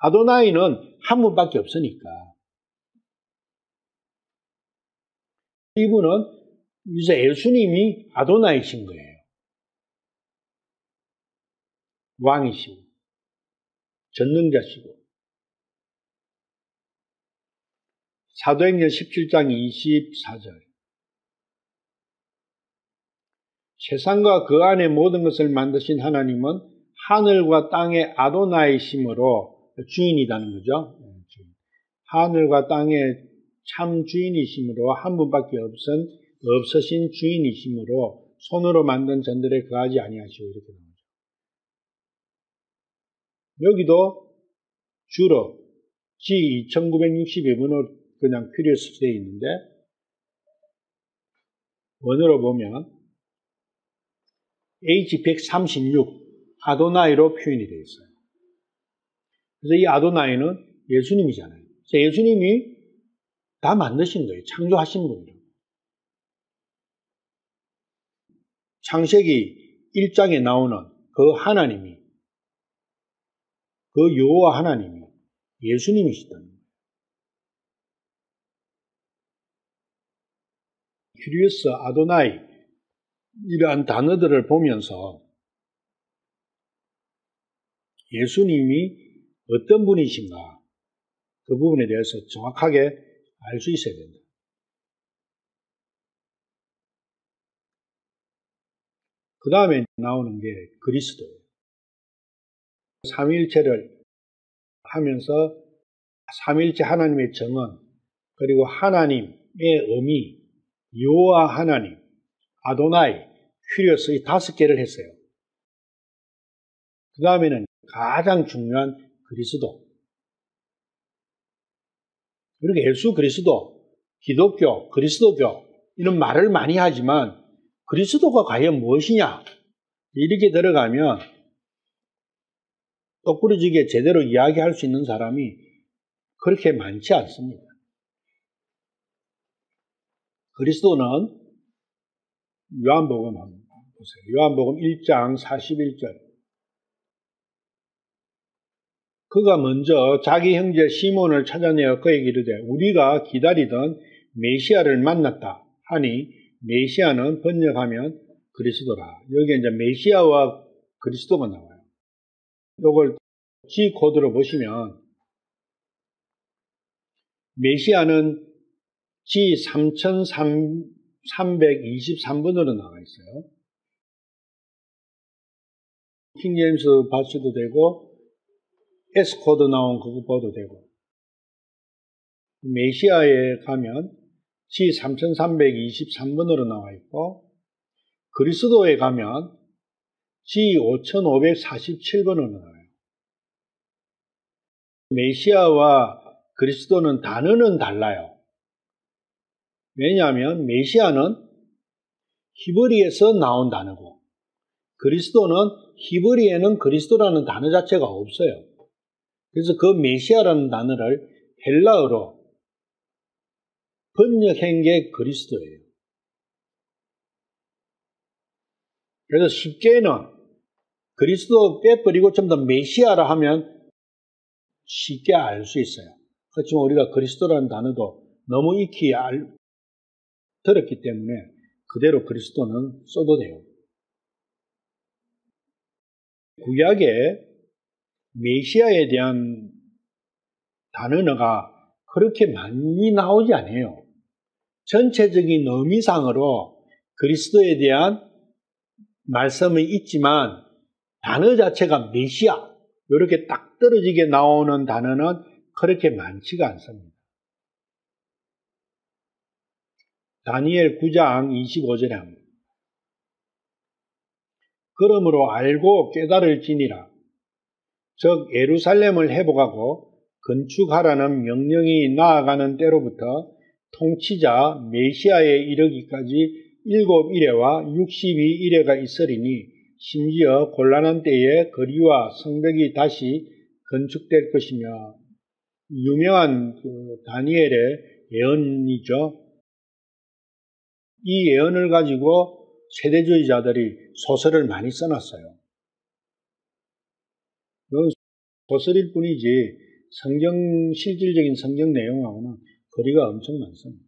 아도나이는 한 분밖에 없으니까. 이분은 이제 예수님이 아도나이신 거예요. 왕이시고 전능자시고. 사도행전 17장 24절. 세상과 그 안에 모든 것을 만드신 하나님은 하늘과 땅의 아도나이심으로 주인이라는 거죠. 하늘과 땅의 참 주인이심으로 한 분밖에 없으신 주인이심으로 손으로 만든 전들에 거하지 아니하시고 이렇게 나오죠. 여기도 주로 G2962번으로 그냥 큐리어스 되어 있는데 원어로 보면 H136 아도나이로 표현이 되어 있어요. 그래서 이 아도나이는 예수님이잖아요. 그래서 예수님이 다 만드신 거예요. 창조하신 분이에요. 창세기 1장에 나오는 그 하나님이 그 여호와 하나님이 예수님이시다는 거예요. 큐리어스 아도나이 이러한 단어들을 보면서 예수님이 어떤 분이신가 그 부분에 대해서 정확하게 알 수 있어야 된다. 그 다음에 나오는 게 그리스도예요. 삼위일체를 하면서 삼위일체 하나님의 정언 그리고 하나님의 의미 여호와 하나님 아도나이 큐리어스 이 5개를 했어요. 그 다음에는 가장 중요한 그리스도. 그리고 예수 그리스도, 기독교, 그리스도교 이런 말을 많이 하지만 그리스도가 과연 무엇이냐 이렇게 들어가면 똑부러지게 제대로 이야기할 수 있는 사람이 그렇게 많지 않습니다. 그리스도는 요한복음 한번 보세요. 요한복음 1장 41절. 그가 먼저 자기 형제 시몬을 찾아내어 그에게 이르되 우리가 기다리던 메시아를 만났다 하니 메시아는 번역하면 그리스도라. 여기 이제 메시아와 그리스도가 나와요. 이걸 G 코드로 보시면 메시아는 G 3323번으로 나와 있어요. 킹제임스 봐셔도 되고 S 코드 나온 그거 봐도 되고 메시아에 가면 G3323번으로 나와 있고, 그리스도에 가면 G5547번으로 나와요. 메시아와 그리스도는 단어는 달라요. 왜냐하면 메시아는 히브리에서 나온 단어고, 그리스도는 히브리에는 그리스도라는 단어 자체가 없어요. 그래서 그 메시아라는 단어를 헬라어로 번역한 게 그리스도예요. 그래서 쉽게는 그리스도 빼버리고 좀 더 메시아라 하면 쉽게 알 수 있어요. 그렇지만 우리가 그리스도라는 단어도 너무 익히 들었기 때문에 그대로 그리스도는 써도 돼요. 구약에 메시아에 대한 단어가 그렇게 많이 나오지 않아요. 전체적인 의미상으로 그리스도에 대한 말씀이 있지만 단어 자체가 메시아 이렇게 딱 떨어지게 나오는 단어는 그렇게 많지가 않습니다. 다니엘 9장 25절에 합니다. 그러므로 알고 깨달을지니라. 즉 예루살렘을 회복하고 건축하라는 명령이 나아가는 때로부터 통치자 메시아에 이르기까지 7이레와 62이레가 있으리니 심지어 곤란한 때에 거리와 성벽이 다시 건축될 것이며, 유명한 다니엘의 예언이죠. 이 예언을 가지고 세대주의자들이 소설을 많이 써놨어요. 이건 소설일 뿐이지 실질적인 성경 내용하고는 거리가 엄청 많습니다.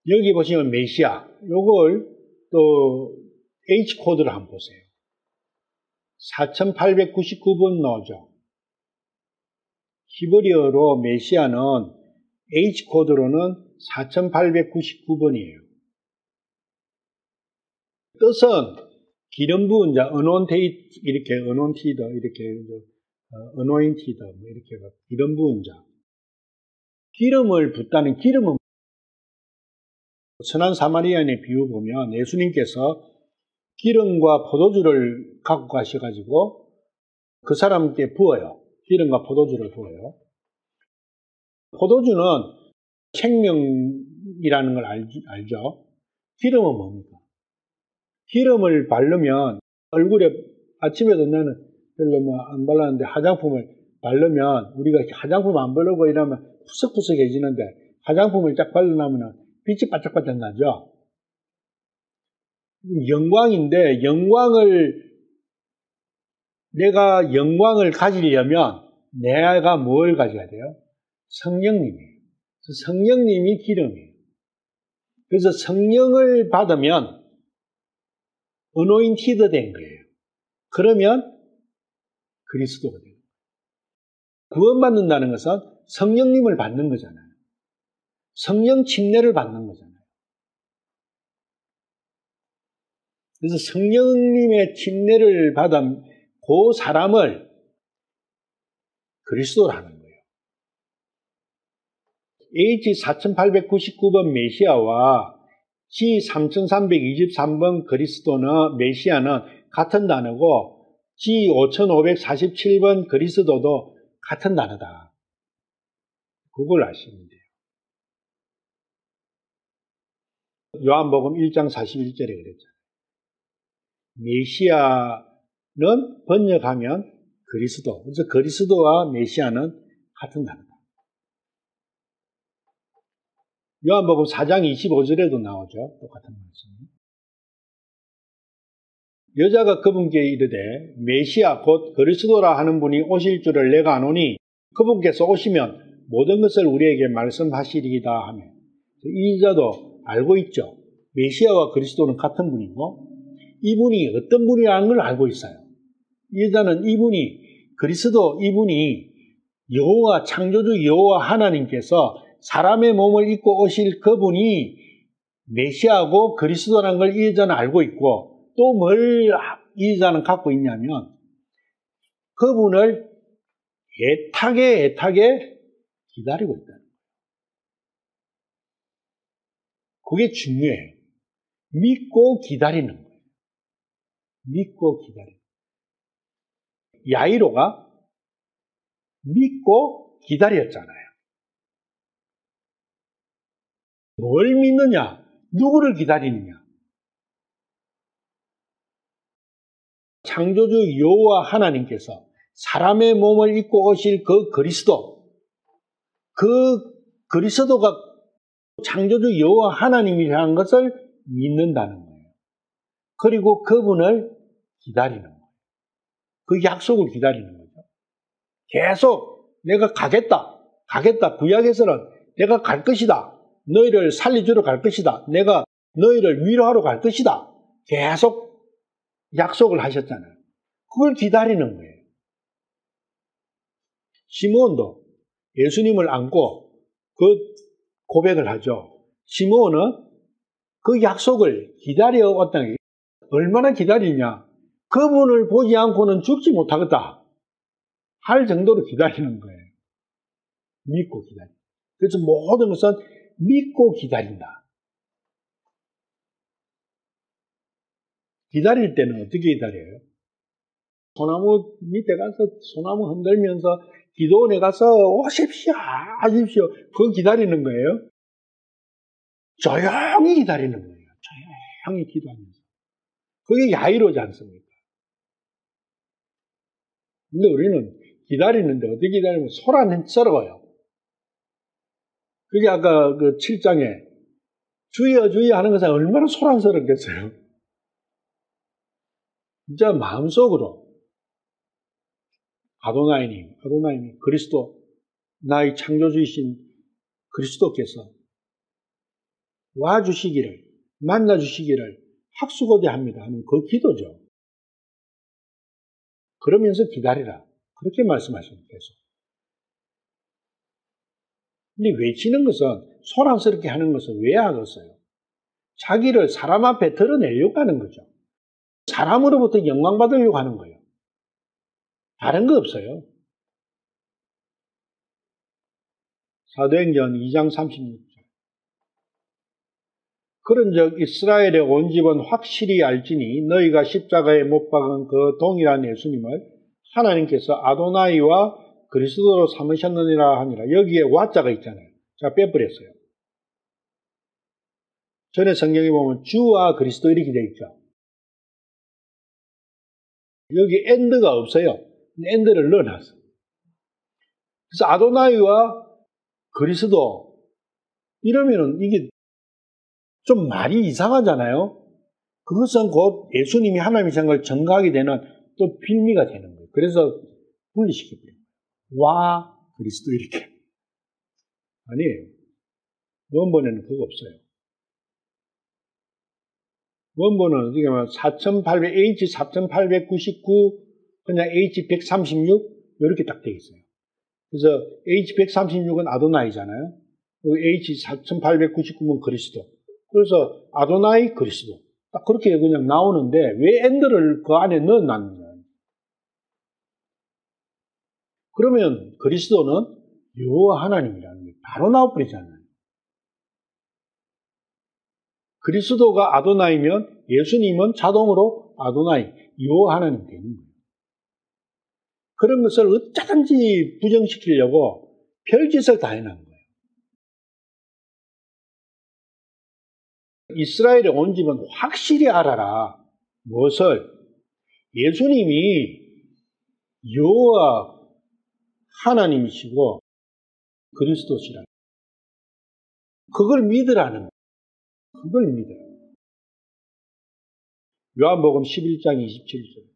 여기 보시면 메시아, 요걸 또 H코드를 한번 보세요. 4899번 나오죠. 히브리어로 메시아는 H코드로는 4899번이에요. 뜻은 기름 부은 자, 어노인티드, 이렇게 어노인티드, 이렇게 어노인티드, 이렇게 기름 부은 자. 기름을 붓다는 기름은 선한 사마리아인의 비유 보면 예수님께서 기름과 포도주를 갖고 가셔가지고 그 사람께 부어요. 기름과 포도주를 부어요. 포도주는 생명이라는 걸 알죠? 기름은 뭡니까? 기름을 바르면 얼굴에 아침에도 나는 별로 안 발랐는데 화장품을 바르면 우리가 화장품 안 바르고 이러면 푸석푸석해지는데 화장품을 쫙 발라놓으면 빛이 반짝반짝 나죠? 영광인데 내가 영광을 가지려면 내가 뭘 가져야 돼요? 성령님이에요. 성령님이 기름이에요. 그래서 성령을 받으면 어노인티드 된 거예요. 그러면 그리스도가 돼요. 구원받는다는 것은 성령님을 받는 거잖아요. 성령 침례를 받는 거잖아요. 그래서 성령님의 침례를 받은 그 사람을 그리스도라는 거예요. H4899번 메시아와 G3323번 그리스도는 메시아는 같은 단어고 G5547번 그리스도도 같은 단어다. 그걸 아시면 돼요. 요한복음 1장 41절에 그랬잖아요. 메시아는 번역하면 그리스도. 그래서 그리스도와 메시아는 같은 단어다. 요한복음 4장 25절에도 나오죠. 똑같은 말씀. 여자가 그분께 이르되 메시아 곧 그리스도라 하는 분이 오실 줄을 내가 아노니 그분께서 오시면 모든 것을 우리에게 말씀하시리이다 하며, 이 여자도 알고 있죠. 메시아와 그리스도는 같은 분이고 이분이 어떤 분이라는 걸 알고 있어요. 이 여자는 이분이 그리스도, 이분이 여호와 창조주 여호와 하나님께서 사람의 몸을 입고 오실 그분이 메시아고 그리스도라는 걸 이 여자는 알고 있고, 또 뭘 이 여자는 갖고 있냐면 그분을 애타게 기다리고 있다. 그게 중요해요. 믿고 기다리는 거예요. 믿고 기다리는 거예요. 야이로가 믿고 기다렸잖아요. 뭘 믿느냐? 누구를 기다리느냐? 창조주 여호와 하나님께서 사람의 몸을 입고 오실 그 그리스도, 그 그리스도가 창조주 여호와 하나님이라는 것을 믿는다는 거예요. 그리고 그분을 기다리는 거예요. 그 약속을 기다리는 거죠. 계속 내가 가겠다. 구약에서는 내가 갈 것이다. 너희를 살려주러 갈 것이다. 내가 너희를 위로하러 갈 것이다. 계속 약속을 하셨잖아요. 그걸 기다리는 거예요. 시므온도 예수님을 안고 그 고백을 하죠. 시므온은 그 약속을 기다려왔다는 게 얼마나 기다리냐. 그분을 보지 않고는 죽지 못하겠다 할 정도로 기다리는 거예요. 믿고 기다린다. 그래서 모든 것은 믿고 기다린다. 기다릴 때는 어떻게 기다려요? 소나무 밑에 가서 소나무 흔들면서 기도원에 가서 오십시오, 하십시오. 그거 기다리는 거예요. 조용히 기다리는 거예요. 조용히 기도하면서. 그게 야이로지 않습니까? 근데 우리는 기다리는데 어떻게 기다리면 소란스러워요. 그게 아까 그 7장에 주여 주여 하는 것은 얼마나 소란스럽겠어요. 진짜 마음속으로 아도나이님, 그리스도, 나의 창조주이신 그리스도께서 와주시기를, 만나주시기를 학수고대합니다 하는 그 기도죠. 그러면서 기다리라. 그렇게 말씀하십니다. 계속. 근데 외치는 것은, 소란스럽게 하는 것은 왜 하겠어요? 자기를 사람 앞에 드러내려고 하는 거죠. 사람으로부터 영광받으려고 하는 거예요. 다른 거 없어요. 사도행전 2장 36절. 그런즉 이스라엘의 온 집은 확실히 알지니 너희가 십자가에 못 박은 그 동일한 예수님을 하나님께서 아도나이와 그리스도로 삼으셨느니라 하니라. 여기에 와자가 있잖아요. 제가 빼버렸어요. 전에 성경에 보면 주와 그리스도 이렇게 되어 있죠. 여기 엔드가 없어요. 엔드를 넣어놨어요. 그래서 아도나이와 그리스도 이러면은 이게 좀 말이 이상하잖아요. 그것은 곧 예수님이 하나님이신 걸 증거하게 되는 또 빌미가 되는 거예요. 그래서 분리시켜버려요. 와 그리스도 이렇게. 아니에요. 원본에는 그거 없어요. 원본은 어떻게 보면 4899 그냥 H136 이렇게 딱 되어 있어요. 그래서 H136은 아도나이잖아요. H4899는 그리스도. 그래서 아도나이 그리스도. 딱 그렇게 그냥 나오는데 왜 엔드를 그 안에 넣어놨느냐. 그러면 그리스도는 여호와 하나님이라는 게 바로 나와버리잖아요. 그리스도가 아도나이면 예수님은 자동으로 아도나이, 여호와 하나님 되는 거예요. 그런 것을 어쩌든지 부정시키려고 별짓을 다 해놓은 거예요. 이스라엘의 온 집은 확실히 알아라. 무엇을? 예수님이 여호와 하나님이시고 그리스도시라. 그걸 믿으라는 거예요. 그걸 믿어요. 요한복음 11장 27절.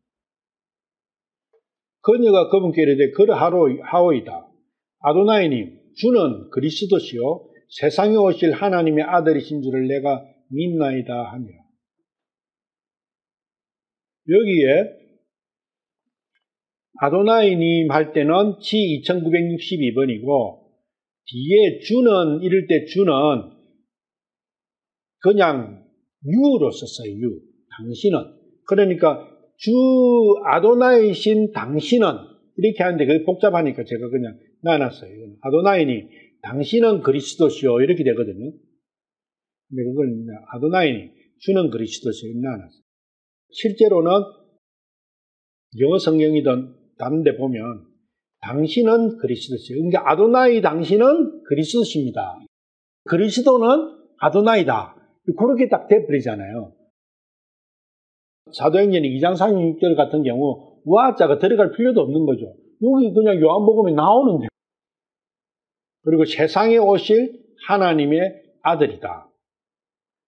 그녀가 그분께 이르되 그러하오이다. 아도나이님, 주는 그리스도시요 세상에 오실 하나님의 아들이신 줄을 내가 믿나이다 하니라. 여기에 아도나이님 할 때는 G2962번이고 뒤에 주는 이럴 때 주는 그냥 유로 썼어요. 유. 당신은. 그러니까 주 아도나이신 당신은 이렇게 하는데 그게 복잡하니까 제가 그냥 놔놨어요. 아도나이니 당신은 그리스도시요 이렇게 되거든요. 근데 그걸 아도나이, 주는 그리스도시 나눴어요. 실제로는 영어 성경이든 다른 데 보면 당신은 그리스도시. 그러니까 아도나이 당신은 그리스도십니다. 그리스도는 아도나이다. 그렇게 딱 돼버리잖아요. 사도행전 2장 36절 같은 경우 와자가 들어갈 필요도 없는 거죠. 여기 그냥 요한복음에 나오는데. 그리고 세상에 오실 하나님의 아들이다.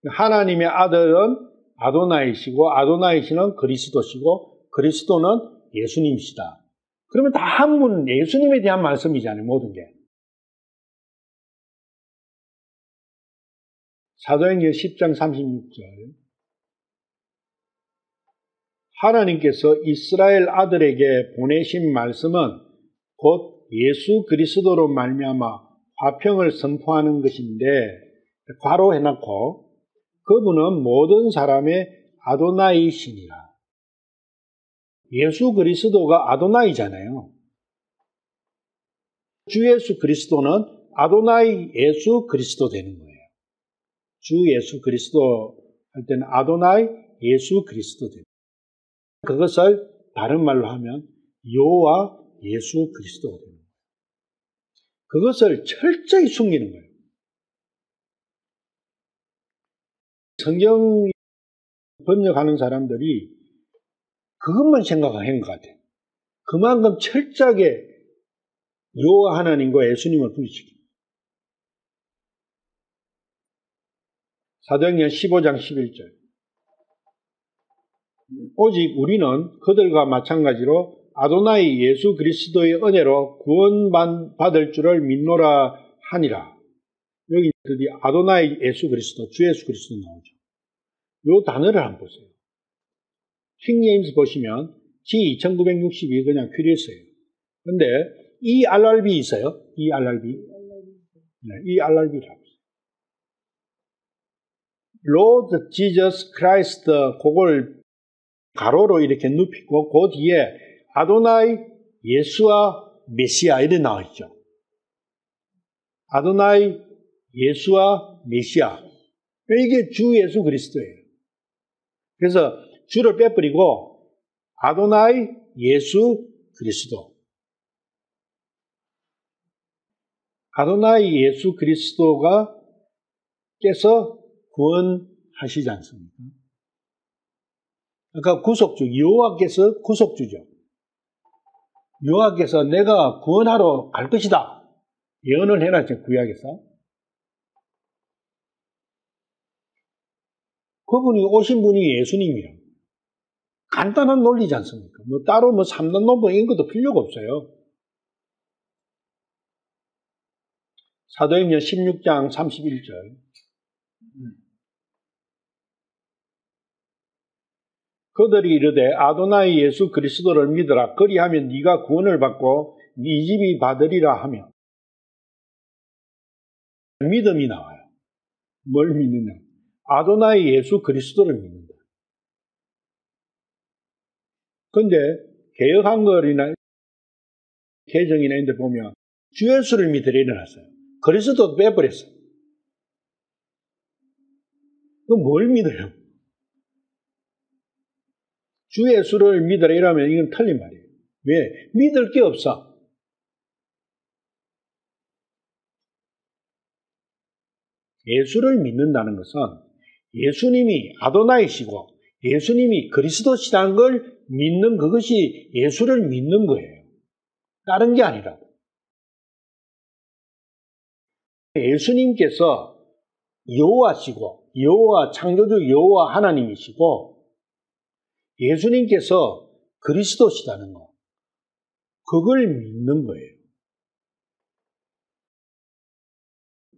하나님의 아들은 아도나이시고 아도나이시는 그리스도시고 그리스도는 예수님이시다. 그러면 다 한 분 예수님에 대한 말씀이잖아요. 모든 게. 사도행전 10장 36절 하나님께서 이스라엘 아들에게 보내신 말씀은 곧 예수 그리스도로 말미암아 화평을 선포하는 것인데 괄호 해놓고 그분은 모든 사람의 아도나이시니라. 예수 그리스도가 아도나이잖아요. 주 예수 그리스도는 아도나이 예수 그리스도 되는 거예요. 주 예수 그리스도 할 때는 아도나이 예수 그리스도 되는 거예요. 그것을 다른 말로 하면 여호와 예수 그리스도가 되는 거예요. 그것을 철저히 숨기는 거예요. 성경 번역하는 사람들이 그것만 생각하는 것 같아요. 그만큼 철저하게 여호와 하나님과 예수님을 부딪히기. 사도행전 15장 11절 오직 우리는 그들과 마찬가지로 아도나이 예수 그리스도의 은혜로 구원받을 줄을 믿노라 하니라. 여기 드디어 아도나이 예수 그리스도, 주 예수 그리스도 나오죠. 이 단어를 한번 보세요. 킹제임스 보시면 G2962 그냥 큐리스예요. 근데 ERRB 있어요? ERRB? 네, ERRB라고. Lord Jesus Christ, 그걸 가로로 이렇게 눕히고, 그 뒤에 아도나이 예수와 메시아 이렇게 나와있죠. 아도나이 예수와 메시아. 이게 주 예수 그리스도예요. 그래서 주를 빼버리고 아도나이 예수 그리스도. 아도나이 예수 그리스도가 께서 구원하시지 않습니까? 그러니까 구속주, 여호와께서 구속주죠. 여호와께서 내가 구원하러 갈 것이다. 예언을 해놨죠, 구약에서. 그분이 오신 분이 예수님이에요. 간단한 논리지 않습니까? 뭐 따로 뭐 3단 논법 이런 것도 필요가 없어요. 사도행전 16장 31절 그들이 이르되 아도나이 예수 그리스도를 믿으라. 그리하면 네가 구원을 받고 네 집이 받으리라 하며 믿음이 나와요. 뭘 믿느냐? 아도나이 예수 그리스도를 믿는다. 근데 개역 한글이나 개정이나 이런 데 보면 주 예수를 믿으라 이래놨어요. 그리스도도 빼버렸어요. 그럼 뭘 믿어요? 주 예수를 믿으라 이러면 이건 틀린 말이에요. 왜? 믿을 게 없어. 예수를 믿는다는 것은 예수님이 아도나이시고 예수님이 그리스도시라는 걸 믿는 그것이 예수를 믿는 거예요. 다른 게 아니라고. 예수님께서 여호와시고 여호와 창조주 여호와 하나님이시고 예수님께서 그리스도시다는 거. 그걸 믿는 거예요.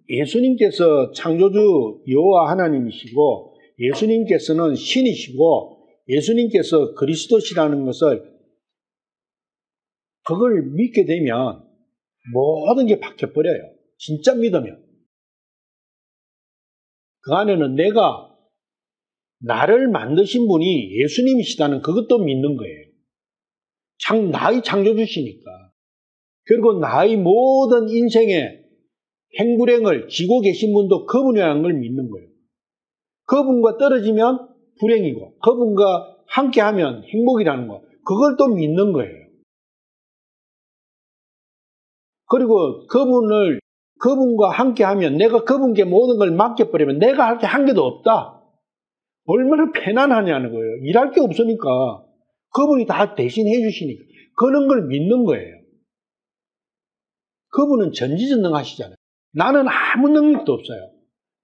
예수님께서 창조주 여호와 하나님이시고 예수님께서는 신이시고 예수님께서 그리스도시라는 것을 그걸 믿게 되면 모든 게 바뀌어버려요. 진짜 믿으면. 그 안에는 내가 나를 만드신 분이 예수님이시다는 그것도 믿는 거예요. 나의 창조주시니까. 그리고 나의 모든 인생의 행불행을 지고 계신 분도 그분이라는 걸 믿는 거예요. 그분과 떨어지면 불행이고 그분과 함께하면 행복이라는 거. 그걸 또 믿는 거예요. 그리고 그분과 함께하면 내가 그분께 모든 걸 맡겨버리면 내가 할 게 한 개도 없다. 얼마나 편안하냐는 거예요. 일할 게 없으니까 그분이 다 대신 해주시니까 그런 걸 믿는 거예요. 그분은 전지전능하시잖아요. 나는 아무 능력도 없어요.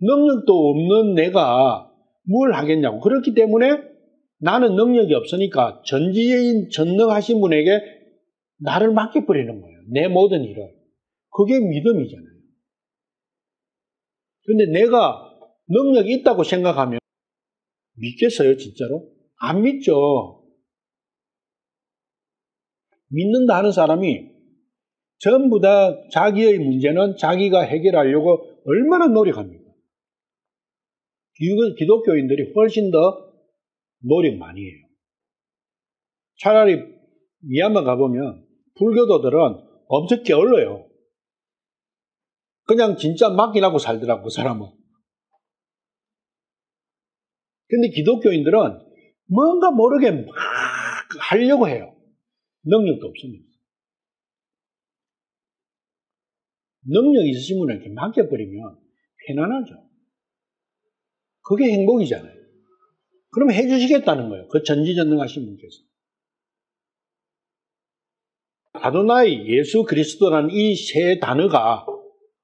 능력도 없는 내가 뭘 하겠냐고. 그렇기 때문에 나는 능력이 없으니까 전능하신 분에게 나를 맡겨버리는 거예요. 내 모든 일을. 그게 믿음이잖아요. 근데 내가 능력이 있다고 생각하면 믿겠어요, 진짜로? 안 믿죠. 믿는다 하는 사람이 전부 다 자기의 문제는 자기가 해결하려고 얼마나 노력합니까? 기독교인들이 훨씬 더 노력 많이 해요. 차라리 미얀마 가보면 불교도들은 엄청 게을러요. 그냥 진짜 맡기라고 살더라고, 그 사람은. 근데 기독교인들은 뭔가 모르게 막 하려고 해요. 능력도 없습니다. 능력이 있으신 분에게 맡겨버리면 편안하죠. 그게 행복이잖아요. 그러면 해주시겠다는 거예요. 그 전지전능하신 분께서. 아도나이 예수 그리스도라는 이 세 단어가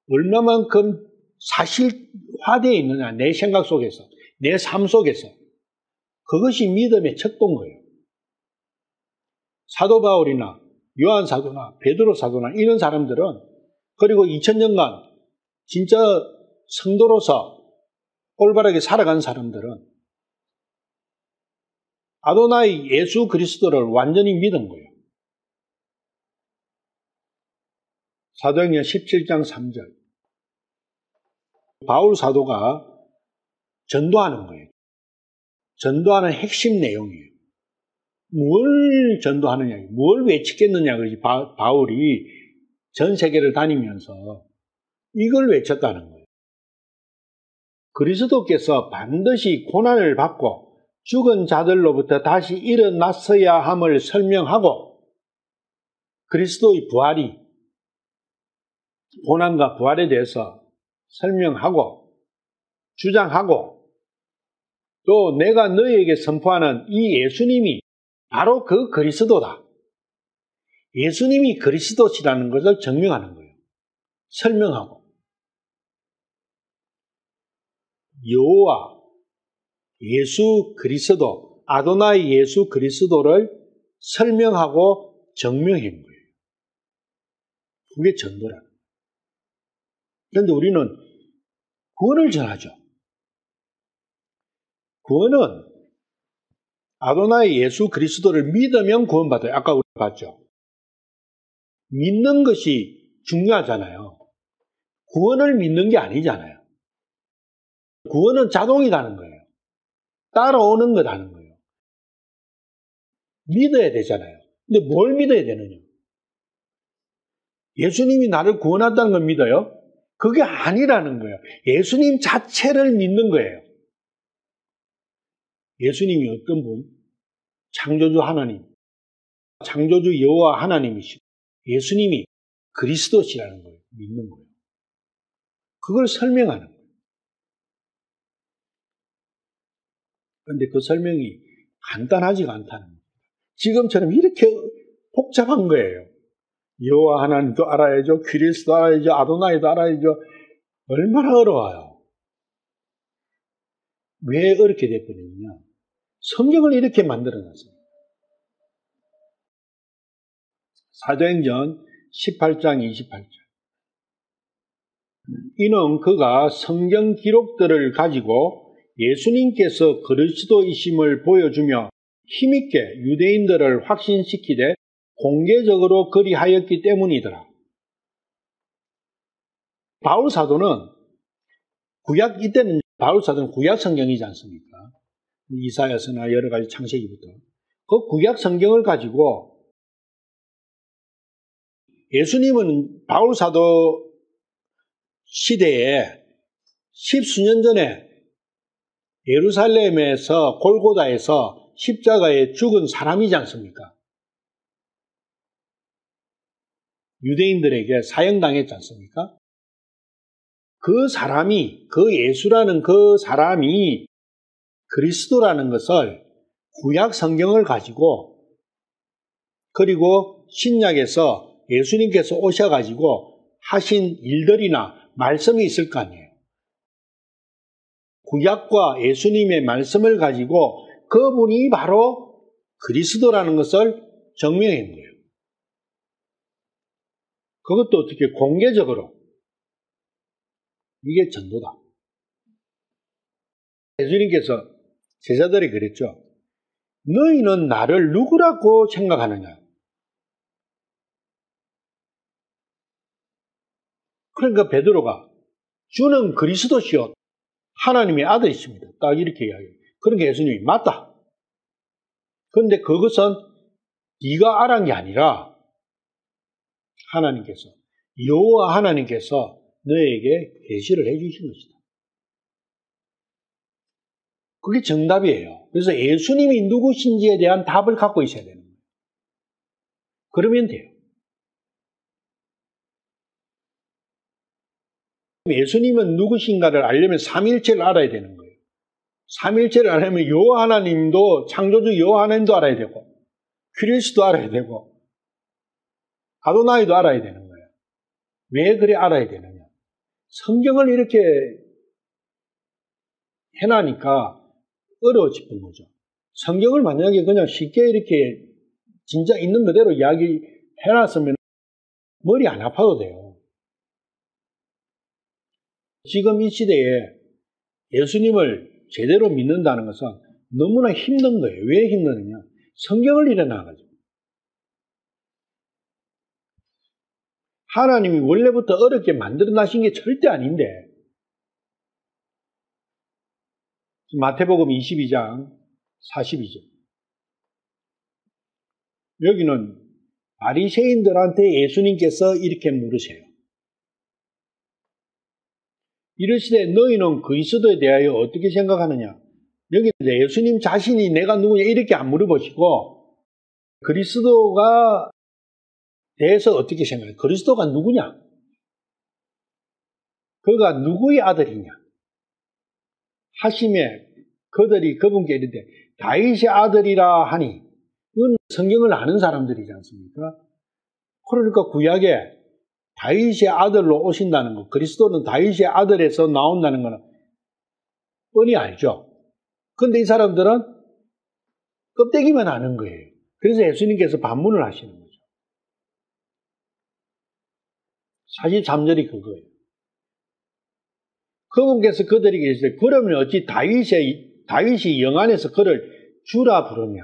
얼마만큼 사실화되어 있느냐, 내 생각 속에서, 내 삶 속에서. 그것이 믿음의 척도인 거예요. 사도 바울이나 요한 사도나 베드로 사도나 이런 사람들은 그리고 2000년간 진짜 성도로서 올바르게 살아간 사람들은 아도나이 예수 그리스도를 완전히 믿은 거예요. 사도행전 17장 3절. 바울 사도가 전도하는 거예요. 전도하는 핵심 내용이에요. 뭘 전도하느냐, 뭘 외치겠느냐, 그지 바울이 전 세계를 다니면서 이걸 외쳤다는 거예요. 그리스도께서 반드시 고난을 받고 죽은 자들로부터 다시 일어났어야 함을 설명하고 그리스도의 부활이 고난과 부활에 대해서 설명하고 주장하고 또 내가 너희에게 선포하는 이 예수님이 바로 그 그리스도다. 예수님이 그리스도시라는 것을 증명하는 거예요. 설명하고 여호와 예수 그리스도 아도나이 예수 그리스도를 설명하고 증명한 거예요. 그게 전도라는 거예요. 그런데 우리는 구원을 전하죠. 구원은 아도나이 예수 그리스도를 믿으면 구원받아요. 아까 우리 봤죠. 믿는 것이 중요하잖아요. 구원을 믿는 게 아니잖아요. 구원은 자동이라는 거예요. 따라오는 거라는 거예요. 믿어야 되잖아요. 근데 뭘 믿어야 되느냐? 예수님이 나를 구원한다는 걸 믿어요? 그게 아니라는 거예요. 예수님 자체를 믿는 거예요. 예수님이 어떤 분? 창조주 하나님, 창조주 여호와 하나님이시고 예수님이 그리스도시라는 걸 믿는 거예요. 그걸 설명하는 거예요. 그런데 그 설명이 간단하지가 않다는 거예요. 지금처럼 이렇게 복잡한 거예요. 여호와 하나님도 알아야죠. 그리스도 알아야죠. 아도나이도 알아야죠. 얼마나 어려워요. 왜 어렵게 돼버렸냐? 성경을 이렇게 만들어놨어요. 사도행전 18장 28절. 이는 그가 성경 기록들을 가지고 예수님께서 그리스도이심을 보여주며 힘있게 유대인들을 확신시키되 공개적으로 그리하였기 때문이더라. 바울 사도는 이때는 바울 사도는 구약 성경이지 않습니까? 이사야서나 여러 가지 창세기부터. 그 구약 성경을 가지고 예수님은 바울 사도 시대에 십수년 전에 예루살렘에서 골고다에서 십자가에 죽은 사람이지 않습니까? 유대인들에게 사형당했지 않습니까? 그 사람이, 그 예수라는 그 사람이 그리스도라는 것을 구약 성경을 가지고 그리고 신약에서 예수님께서 오셔가지고 하신 일들이나 말씀이 있을 거 아니에요. 구약과 예수님의 말씀을 가지고 그분이 바로 그리스도라는 것을 증명한 거예요. 그것도 어떻게 공개적으로. 이게 전도다. 예수님께서 제자들이 그랬죠. 너희는 나를 누구라고 생각하느냐? 그러니까 베드로가 주는 그리스도시요 하나님의 아들이십니다. 딱 이렇게 이야기해요. 그러니까 예수님이 맞다. 그런데 그것은 네가 알은 게 아니라 하나님께서 여호와 하나님께서 너에게 계시를 해주신 것이다. 그게 정답이에요. 그래서 예수님이 누구신지에 대한 답을 갖고 있어야 되는 거예요. 그러면 돼요. 예수님은 누구신가를 알려면 삼위일체를 알아야 되는 거예요. 삼위일체를 알려면 여호와 하나님도 창조주 여호와 하나님도 알아야 되고 퀴리스도 알아야 되고 아도나이도 알아야 되는 거예요. 왜 그래 알아야 되느냐? 성경을 이렇게 해놔니까 어려워지는 거죠. 성경을 만약에 그냥 쉽게 이렇게 진짜 있는 그대로 이야기 해놨으면 머리 안 아파도 돼요. 지금 이 시대에 예수님을 제대로 믿는다는 것은 너무나 힘든 거예요. 왜 힘드느냐? 성경을 일어나가지고. 하나님이 원래부터 어렵게 만들어 놔신 게 절대 아닌데 마태복음 22장 42절 여기는 바리새인들한테 예수님께서 이렇게 물으세요. 이르시되 너희는 그리스도에 대하여 어떻게 생각하느냐? 여기 예수님 자신이 내가 누구냐 이렇게 안 물어보시고 그리스도가 대해서 어떻게 생각해요? 그리스도가 누구냐? 그가 누구의 아들이냐? 하심에 그들이 그분께 이르되 다윗의 아들이라 하니 이건 성경을 아는 사람들이지 않습니까? 그러니까 구약에 다윗의 아들로 오신다는 것, 그리스도는 다윗의 아들에서 나온다는 것은 뻔히 알죠. 그런데 이 사람들은 껍데기만 아는 거예요. 그래서 예수님께서 반문을 하시는 거죠. 43절이 그거예요. 그분께서 그들에게 이르시되 그러면 어찌 다윗이 영안에서 그를 주라 부르냐?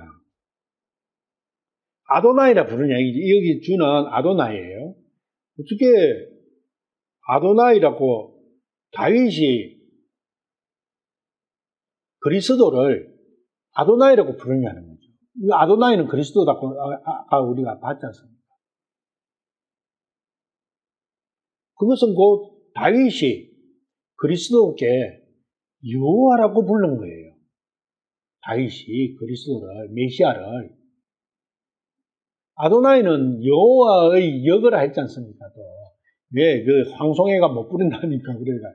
아도나이라 부르냐? 여기 주는 아도나이예요. 어떻게 아도나이라고 다윗이 그리스도를 아도나이라고 부르냐는 거죠. 아도나이는 그리스도라고 우리가 봤지 않습니까? 그것은 곧 다윗이 그리스도께 여호와라고 부른 거예요. 다윗이 그리스도를, 메시아를. 아도나이는 여호와의 역을 했지 않습니까? 또. 왜? 그 황송해가 못 부른다니까, 그래가.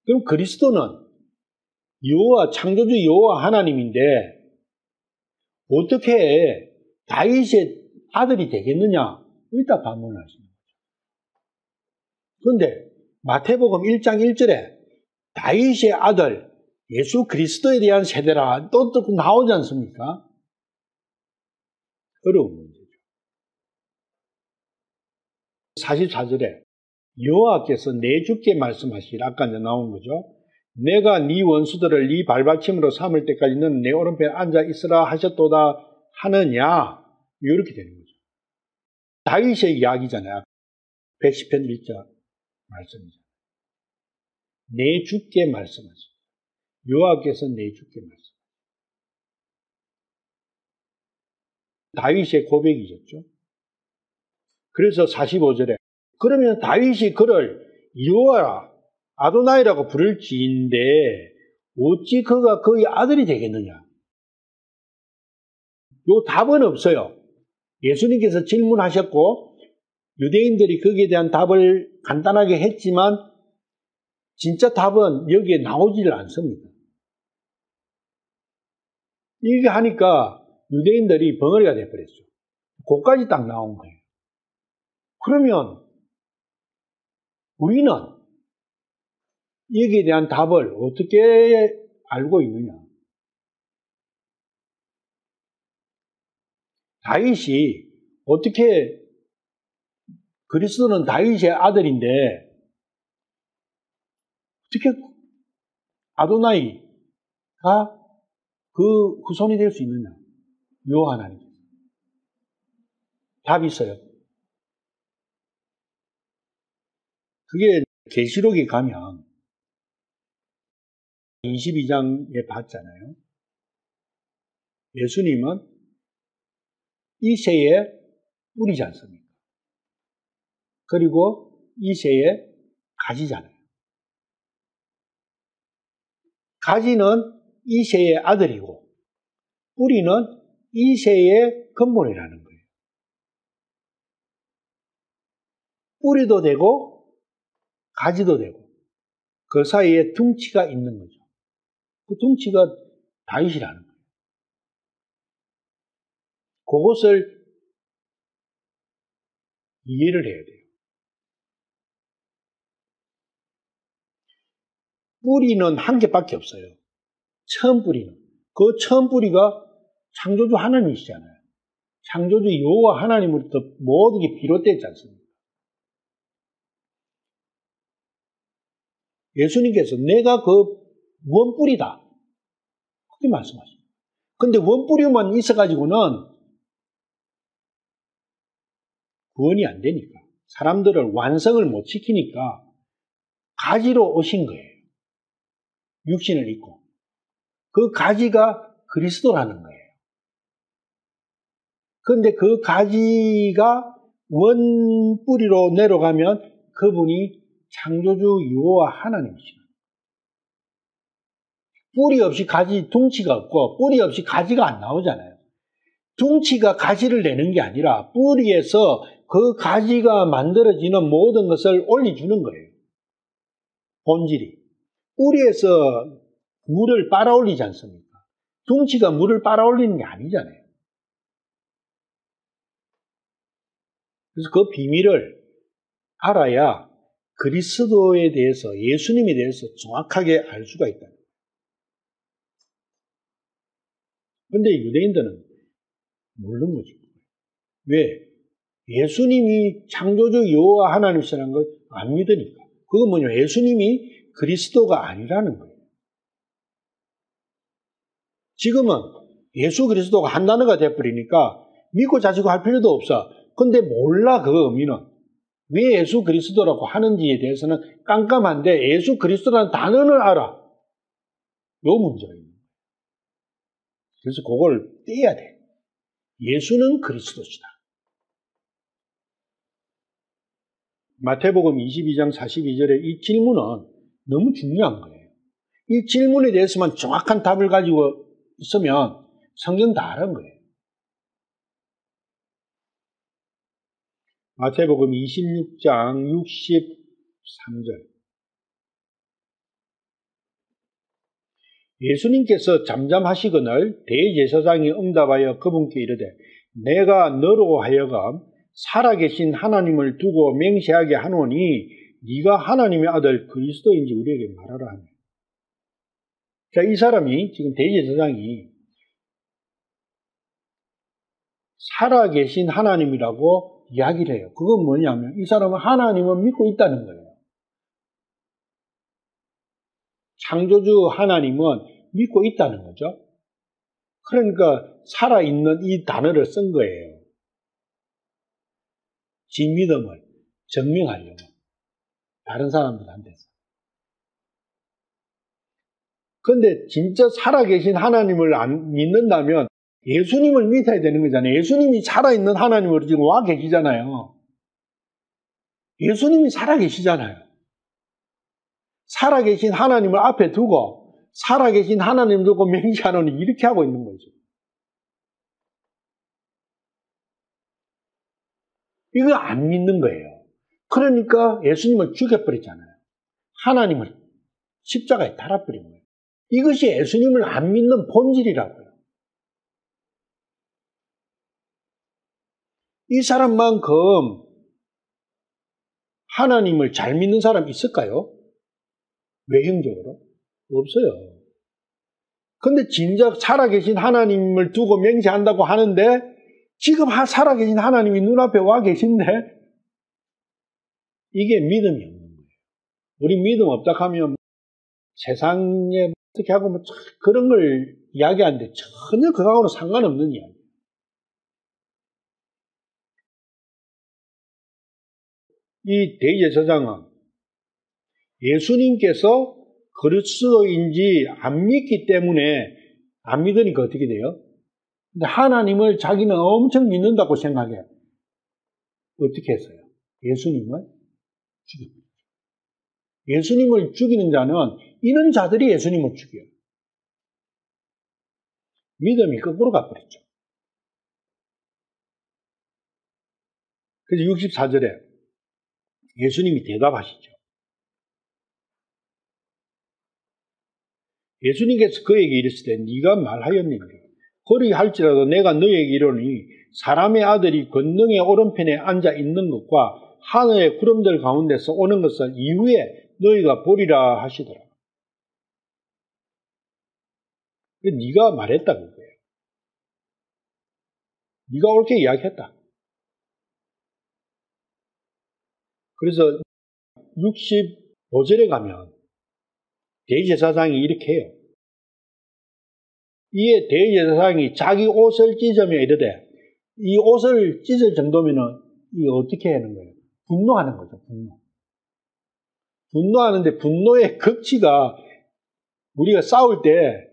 그럼 그리스도는 여호와, 창조주 여호와 하나님인데, 어떻게 다윗의 아들이 되겠느냐? 이따 반문하십니다. 그런데 마태복음 1장 1절에 다윗의 아들 예수 그리스도에 대한 세대라 또 나오지 않습니까? 어려운 문제죠. 44절에 여호와께서 내 주께 말씀하시라 아까 이제 나온 거죠. 내가 네 원수들을 네 발받침으로 삼을 때까지는 내 오른편에 앉아 있으라 하셨도다 하느냐 이렇게 되는 거죠. 다윗의 이야기잖아요. 110편 1절 말씀이죠. 내 주께 말씀하시라. 여호와께서 내 주께 말씀하시라. 다윗의 고백이었죠. 그래서 45절에 그러면 다윗이 그를 여호와라 아도나이라고 부를지인데 어찌 그가 그의 아들이 되겠느냐? 요 답은 없어요. 예수님께서 질문하셨고 유대인들이 거기에 대한 답을 간단하게 했지만 진짜 답은 여기에 나오지를 않습니다. 이렇게 하니까 유대인들이 벙어리가 돼버렸죠. 그까지 딱 나온 거예요. 그러면 우리는 여기에 대한 답을 어떻게 알고 있느냐? 다윗이 어떻게, 그리스도는 다윗의 아들인데 어떻게 아도나이가 그 후손이 될 수 있느냐? 요 하나님. 답이 있어요. 그게 계시록에 가면 22장에 봤잖아요. 예수님은 이새의 뿌리지 않습니까? 그리고 이새의 가지잖아요. 가지는 이새의 아들이고 뿌리는 이새의 근본이라는 거예요. 뿌리도 되고 가지도 되고 그 사이에 둥치가 있는 거죠. 그 둥치가 다윗이라는 거예요. 그것을 이해를 해야 돼요. 뿌리는 한 개밖에 없어요. 처음 뿌리는. 그 처음 뿌리가 창조주 하나님이시잖아요. 창조주 여호와 하나님으로부터 모든 게 비롯되지 않습니까? 예수님께서 내가 그 원뿌리다. 그렇게 말씀하십니다. 근데 원뿌리만 있어가지고는 구원이 안 되니까. 사람들을 완성을 못 시키니까 가지로 오신 거예요. 육신을 입고. 그 가지가 그리스도라는 거예요. 그런데 그 가지가 원뿌리로 내려가면 그분이 창조주 여호와 하나님이시죠. 뿌리 없이 가지, 둥치가 없고 뿌리 없이 가지가 안 나오잖아요. 둥치가 가지를 내는 게 아니라 뿌리에서 그 가지가 만들어지는 모든 것을 올려주는 거예요. 본질이. 뿌리에서 물을 빨아올리지 않습니까? 둥치가 물을 빨아올리는 게 아니잖아요. 그래서 그 비밀을 알아야 그리스도에 대해서, 예수님에 대해서 정확하게 알 수가 있다. 그런데 유대인들은 모르는 거죠. 왜? 예수님이 창조주 여호와 하나님이시라는 걸 안 믿으니까. 그건 뭐냐? 예수님이 그리스도가 아니라는 거예요. 지금은 예수 그리스도가 한 단어가 돼버리니까 믿고 자시고 할 필요도 없어. 근데 몰라, 그 의미는. 왜 예수 그리스도라고 하는지에 대해서는 깜깜한데 예수 그리스도라는 단어를 알아. 요 문제가 있는 거예요. 그래서 그걸 떼야 돼. 예수는 그리스도시다. 마태복음 22장 42절에 이 질문은 너무 중요한 거예요. 이 질문에 대해서만 정확한 답을 가지고 있으면 성경 다 아는 거예요. 마태복음 26장 63절. 예수님께서 잠잠하시거늘 대제사장이 응답하여 그분께 이르되 내가 너로 하여금 살아계신 하나님을 두고 맹세하게 하노니 네가 하나님의 아들 그리스도인지 우리에게 말하라 하네. 자, 이 사람이 지금 대제사장이 살아계신 하나님이라고 이야기를 해요. 그건 뭐냐면 이 사람은 하나님을 믿고 있다는 거예요. 창조주 하나님은 믿고 있다는 거죠. 그러니까 살아있는 이 단어를 쓴 거예요. 지 믿음을 증명하려고. 다른 사람들한테서. 그런데 진짜 살아계신 하나님을 안 믿는다면 예수님을 믿어야 되는 거잖아요. 예수님이 살아있는 하나님으로 지금 와 계시잖아요. 예수님이 살아계시잖아요. 살아계신 하나님을 앞에 두고 살아계신 하나님을 두고 맹세하노니 이렇게 하고 있는 거죠. 이거 안 믿는 거예요. 그러니까 예수님을 죽여버리잖아요. 하나님을 십자가에 달아버린 거예요. 이것이 예수님을 안 믿는 본질이라고요. 이 사람만큼 하나님을 잘 믿는 사람 있을까요? 외형적으로? 없어요. 근데 진작 살아계신 하나님을 두고 맹세한다고 하는데 지금 살아계신 하나님이 눈앞에 와 계신데 이게 믿음이 없는 거예요. 우리 믿음 없다 하면 세상에 어떻게 하고 뭐 그런 걸 이야기하는데 전혀 그거하고는 상관없는 이야기. 이 대제사장은 예수님께서 그리스도인지 안 믿기 때문에 안 믿으니까 어떻게 돼요? 근데 하나님을 자기는 엄청 믿는다고 생각해요. 어떻게 했어요? 예수님을 죽였어요. 예수님을 죽이는 자는 이런 자들이 예수님을 죽여요. 믿음이 거꾸로 가버렸죠. 그래서 64절에 예수님이 대답하시죠. 예수님께서 그에게 이르시되 네가 말하였느니라. 그리할지라도 내가 너에게 이르노니 사람의 아들이 권능의 오른편에 앉아 있는 것과 하늘의 구름들 가운데서 오는 것을 이후에 너희가 보리라 하시더라. 네가 말했다 그거예요. 네가 옳게 이야기했다. 그래서 65절에 가면 대제사장이 이렇게 해요. 이에 대제사장이 자기 옷을 찢으며 이르되 이 옷을 찢을 정도면은 이거 어떻게 하는 거예요? 분노하는 거죠. 분노하는데 분노의 극치가 우리가 싸울 때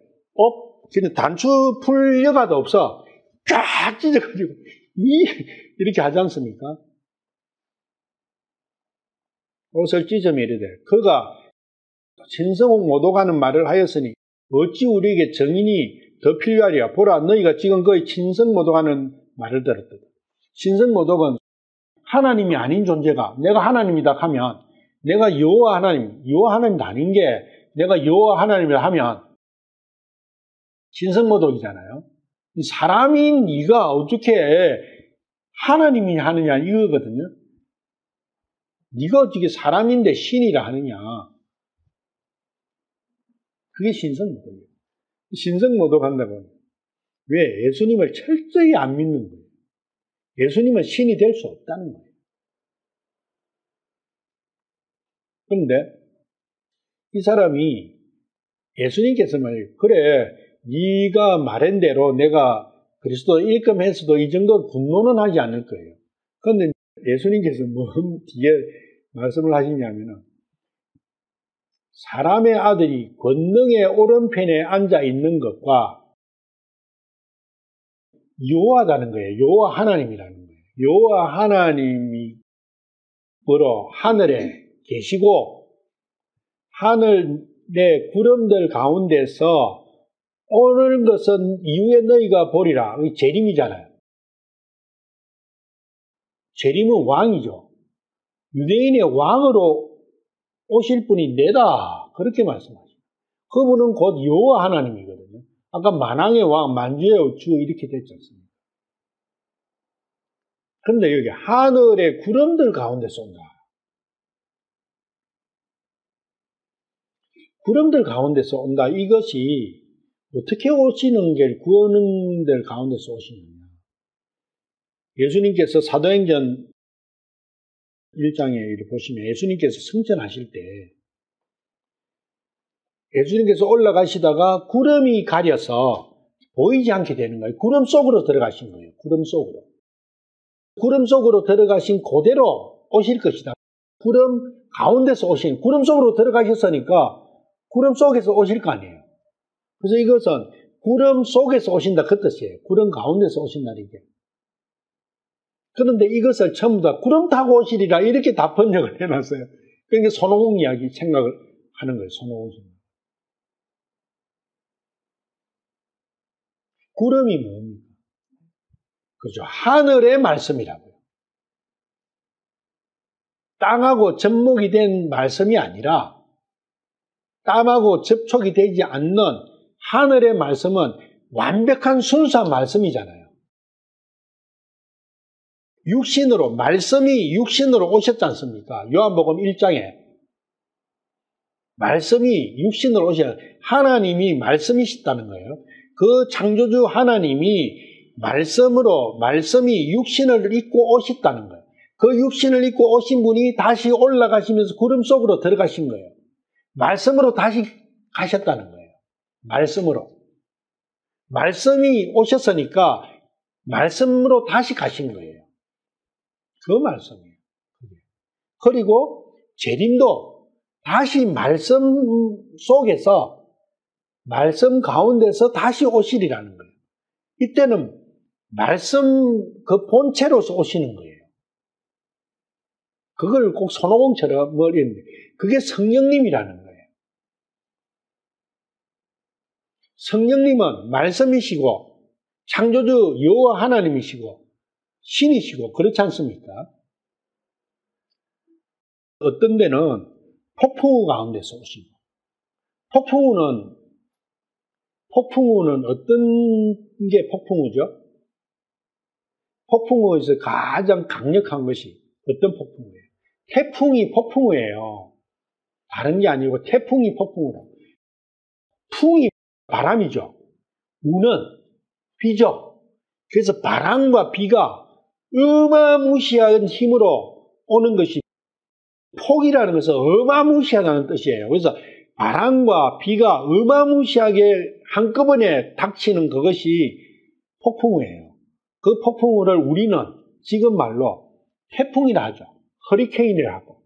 그냥 단추 풀 여가도 없어. 쫙 찢어가지고 이렇게 하지 않습니까? 옷을 찢으며 이르되 그가 신성을 못 오가는 말을 하였으니 어찌 우리에게 정인이 더 필요하리야. 보라 너희가 지금 거의 신성 못 오가는 말을 들었다. 신성 못 오건 하나님이 아닌 존재가 내가 하나님이다 하면 내가 여호와 하나님도 아닌 게 내가 여호와 하나님이라 하면 신성 못 오기잖아요. 사람인 네가 어떻게 하나님이 하느냐 이거거든요. 네가 어떻게 사람인데 신이라 하느냐. 그게 신성모독이에요. 신성모독 한다고 왜? 예수님을 철저히 안 믿는 거예요. 예수님은 신이 될 수 없다는 거예요. 그런데 이 사람이 예수님께서 말해요. 그래, 네가 말한 대로 내가 그리스도 일금했어도 이 정도 분노는 하지 않을 거예요. 그런데 예수님께서 뭔 뒤에 말씀을 하시냐면은 사람의 아들이 권능의 오른편에 앉아 있는 것과 여호와라는 거예요. 여호와 하나님이라는 거예요. 여호와 하나님이 뭐로 하늘에 계시고 하늘의 구름들 가운데서 오는 것은 이후에 너희가 보리라. 이게 재림이잖아요. 재림은 왕이죠. 유대인의 왕으로 오실 분이 내다. 그렇게 말씀하십니다. 그분은 곧 여호와 하나님이거든요. 아까 만왕의 왕, 만주의 주 이렇게 됐지 않습니까? 그런데 여기 하늘의 구름들 가운데서 온다. 구름들 가운데서 온다. 이것이 어떻게 오시는 게 구름들 가운데서 오시느냐. 예수님께서 사도행전 1장에 보시면 예수님께서 승천하실 때 예수님께서 올라가시다가 구름이 가려서 보이지 않게 되는 거예요. 구름 속으로 들어가신 거예요. 구름 속으로. 구름 속으로 들어가신 그대로 오실 것이다. 구름 가운데서 오신, 구름 속으로 들어가셨으니까 구름 속에서 오실 거 아니에요. 그래서 이것은 구름 속에서 오신다 그 뜻이에요. 구름 가운데서 오신다는 게. 그런데 이것을 전부 다 구름 타고 오시리라 이렇게 다 번역을 해놨어요. 그러니까 손오공 이야기 생각을 하는 거예요. 손오공신. 구름이 뭡니까? 그죠? 하늘의 말씀이라고요. 땅하고 접목이 된 말씀이 아니라 땅하고 접촉이 되지 않는 하늘의 말씀은 완벽한 순수한 말씀이잖아요. 말씀이 육신으로 오셨지 않습니까? 요한복음 1장에 말씀이 육신으로 하나님이 말씀이시다는 거예요. 그 창조주 하나님이 말씀이 육신을 입고 오셨다는 거예요. 그 육신을 입고 오신 분이 다시 올라가시면서 구름 속으로 들어가신 거예요. 말씀으로 다시 가셨다는 거예요. 말씀이 오셨으니까 말씀으로 다시 가신 거예요. 그 말씀이에요. 그리고 재림도 다시 말씀 속에서 말씀 가운데서 다시 오시리라는 거예요. 이때는 말씀 그 본체로서 오시는 거예요. 그걸 꼭 손오공처럼 머리는데 그게 성령님이라는 거예요. 성령님은 말씀이시고 창조주 여호와 하나님이시고 신이시고 그렇지 않습니까? 어떤 데는 폭풍우 가운데서 오시고 폭풍우는 어떤 게 폭풍우죠? 폭풍우에서 가장 강력한 것이 어떤 폭풍우예요? 태풍이 폭풍우예요. 다른 게 아니고 태풍이 폭풍우라고. 풍이 바람이죠. 우는 비죠. 그래서 바람과 비가 어마무시한 힘으로 오는 것이 폭이라는 것은 어마무시하다는 뜻이에요. 그래서 바람과 비가 어마무시하게 한꺼번에 닥치는 그것이 폭풍우예요. 그 폭풍우를 우리는 지금 말로 태풍이라 하죠. 허리케인이라 하고.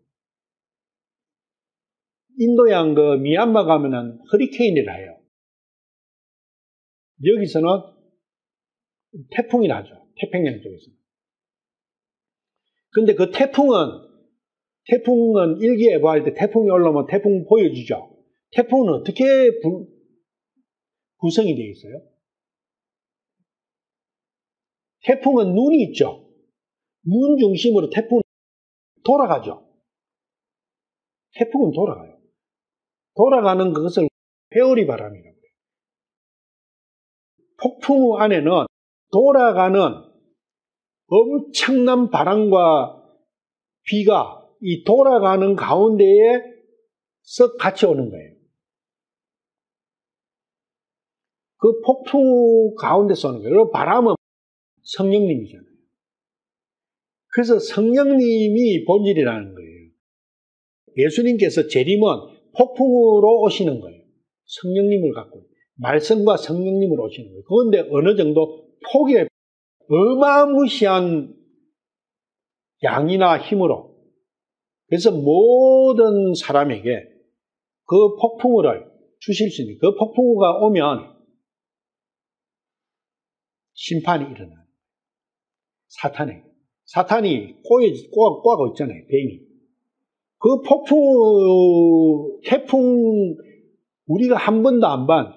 인도양 그 미얀마 가면은 허리케인이라 해요. 여기서는 태풍이라 하죠. 태평양 쪽에서는. 근데 그 태풍은 일기예보할 때 태풍이 올라오면 태풍 보여주죠. 태풍은 어떻게 구성이 되어 있어요? 태풍은 눈이 있죠. 눈 중심으로 태풍은 돌아가죠. 태풍은 돌아가요. 돌아가는 그것을 회오리 바람이라고 해요. 폭풍우 안에는 돌아가는 엄청난 바람과 비가 이 돌아가는 가운데에 썩 같이 오는 거예요. 그 폭풍 가운데서 오는 거예요. 바람은 성령님이잖아요. 그래서 성령님이 본질이라는 거예요. 예수님께서 재림은 폭풍으로 오시는 거예요. 성령님을 갖고 말씀과 성령님을 오시는 거예요. 그런데 어느 정도 폭의 어마무시한 양이나 힘으로 그래서 모든 사람에게 그 폭풍우를 주실 수 있는 그 폭풍우가 오면 심판이 일어나요. 사탄이 꼬고 있잖아요. 뱀이. 그 태풍 우리가 한 번도 안 본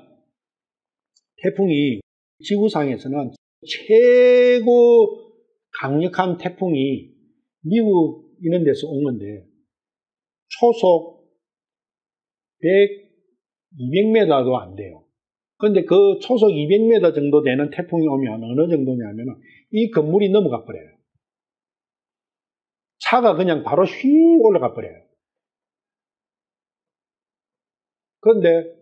태풍이 지구상에서는 최고 강력한 태풍이 미국 이런 데서 온 건데 초속 200m도 안 돼요. 그런데 그 초속 200m 정도 되는 태풍이 오면 어느 정도냐면 이 건물이 넘어가 버려요. 차가 그냥 바로 휘 올라가 버려요. 그런데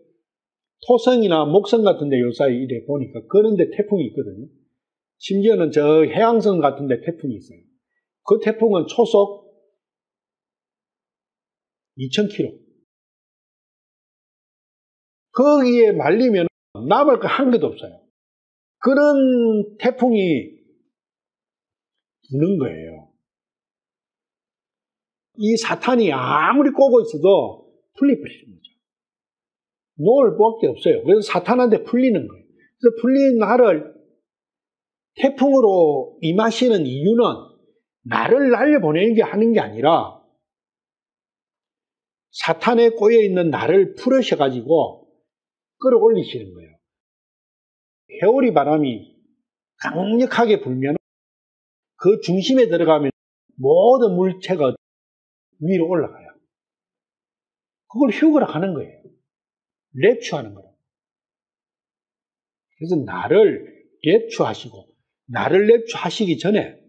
토성이나 목성 같은 데 요사이 이래 보니까 그런데 태풍이 있거든요. 심지어는 저 해양성 같은 데 태풍이 있어요. 그 태풍은 초속 2000km. 거기에 말리면 남을 거 한 개도 없어요. 그런 태풍이 부는 거예요. 이 사탄이 아무리 꼬고 있어도 풀려버리는 거죠. 놓을 수밖에 없어요. 그래서 사탄한테 풀리는 거예요. 그래서 풀린 나를 태풍으로 임하시는 이유는 나를 날려보내는 게 하는 게 아니라 사탄에 꼬여있는 나를 풀으셔가지고 끌어올리시는 거예요. 회오리 바람이 강력하게 불면 그 중심에 들어가면 모든 물체가 위로 올라가요. 그걸 휴거라 하는 거예요. 랩추하는 거예요. 그래서 나를 랩추하시고, 나를 랩추하시기 전에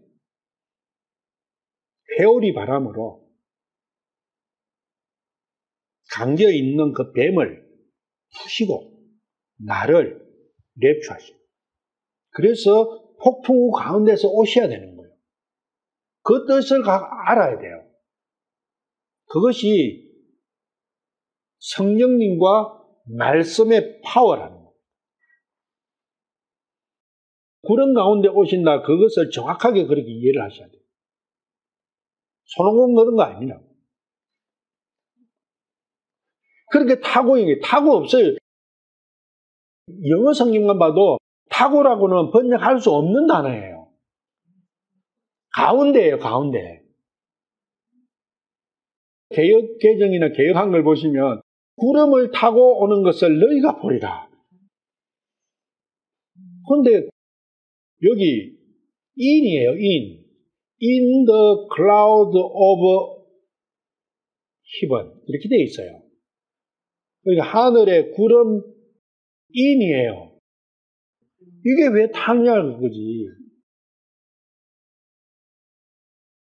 회오리 바람으로 감겨 있는 그 뱀을 푸시고 나를 랩추하시고, 그래서 폭풍우 가운데서 오셔야 되는 거예요. 그 뜻을 알아야 돼요. 그것이 성령님과 말씀의 파워라는 거예요. 구름 가운데 오신다, 그것을 정확하게 그렇게 이해를 하셔야 돼요. 손오공 그런 거 아니라. 그렇게 타고 없어요. 영어 성경만 봐도 타고라고는 번역할 수 없는 단어예요. 가운데예요, 가운데. 개역 개정이나 개역 한글 보시면 구름을 타고 오는 것을 너희가 보리라. 그런데 여기 in이에요, in. In the cloud of heaven. 이렇게 되어 있어요. 그러니까 하늘의 구름 in이에요. 이게 왜 타느냐 그거지.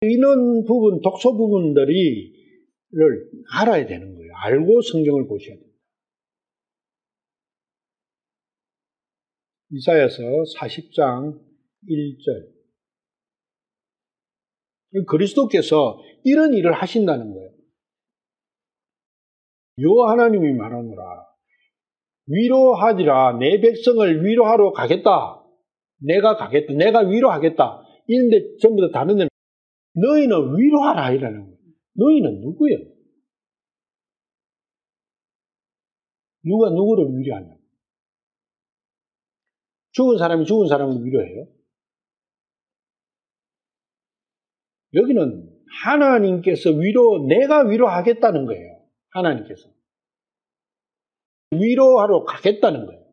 이런 부분, 독소 부분들을 알아야 되는 거예요. 알고 성경을 보셔야 됩니다. 이사야서 40장 1절. 그리스도께서 이런 일을 하신다는 거예요. 여호와 하나님이 말하노라. 위로하리라. 내 백성을 위로하러 가겠다. 내가 가겠다. 내가 위로하겠다. 이런데 전부 다 다른데 너희는 위로하라 이라는 거예요. 너희는 누구예요? 누가 누구를 위로하냐? 죽은 사람이 죽은 사람을 위로해요? 여기는 하나님께서 내가 위로하겠다는 거예요. 하나님께서. 위로하러 가겠다는 거예요.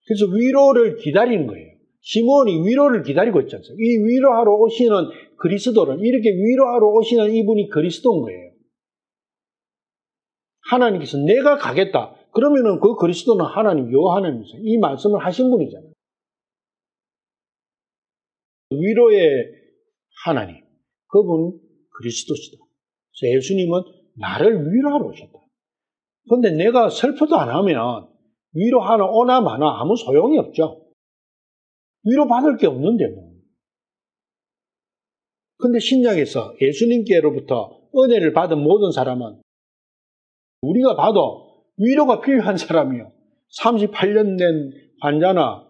그래서 위로를 기다리는 거예요. 시몬이 위로를 기다리고 있지 않습니까? 이 위로하러 오시는 그리스도는, 이렇게 위로하러 오시는 이분이 그리스도인 거예요. 하나님께서 내가 가겠다. 그러면은 그 그리스도는 하나님, 여호와 하나님이세요. 이 말씀을 하신 분이잖아요. 위로의 하나님, 그분 그리스도시다. 그래서 예수님은 나를 위로하러 오셨다. 그런데 내가 슬퍼도 안 하면 위로하러 오나 마나 아무 소용이 없죠. 위로받을 게 없는데 뭐. 근데 신약에서 예수님께로부터 은혜를 받은 모든 사람은 우리가 봐도 위로가 필요한 사람이요. 38년 된 환자나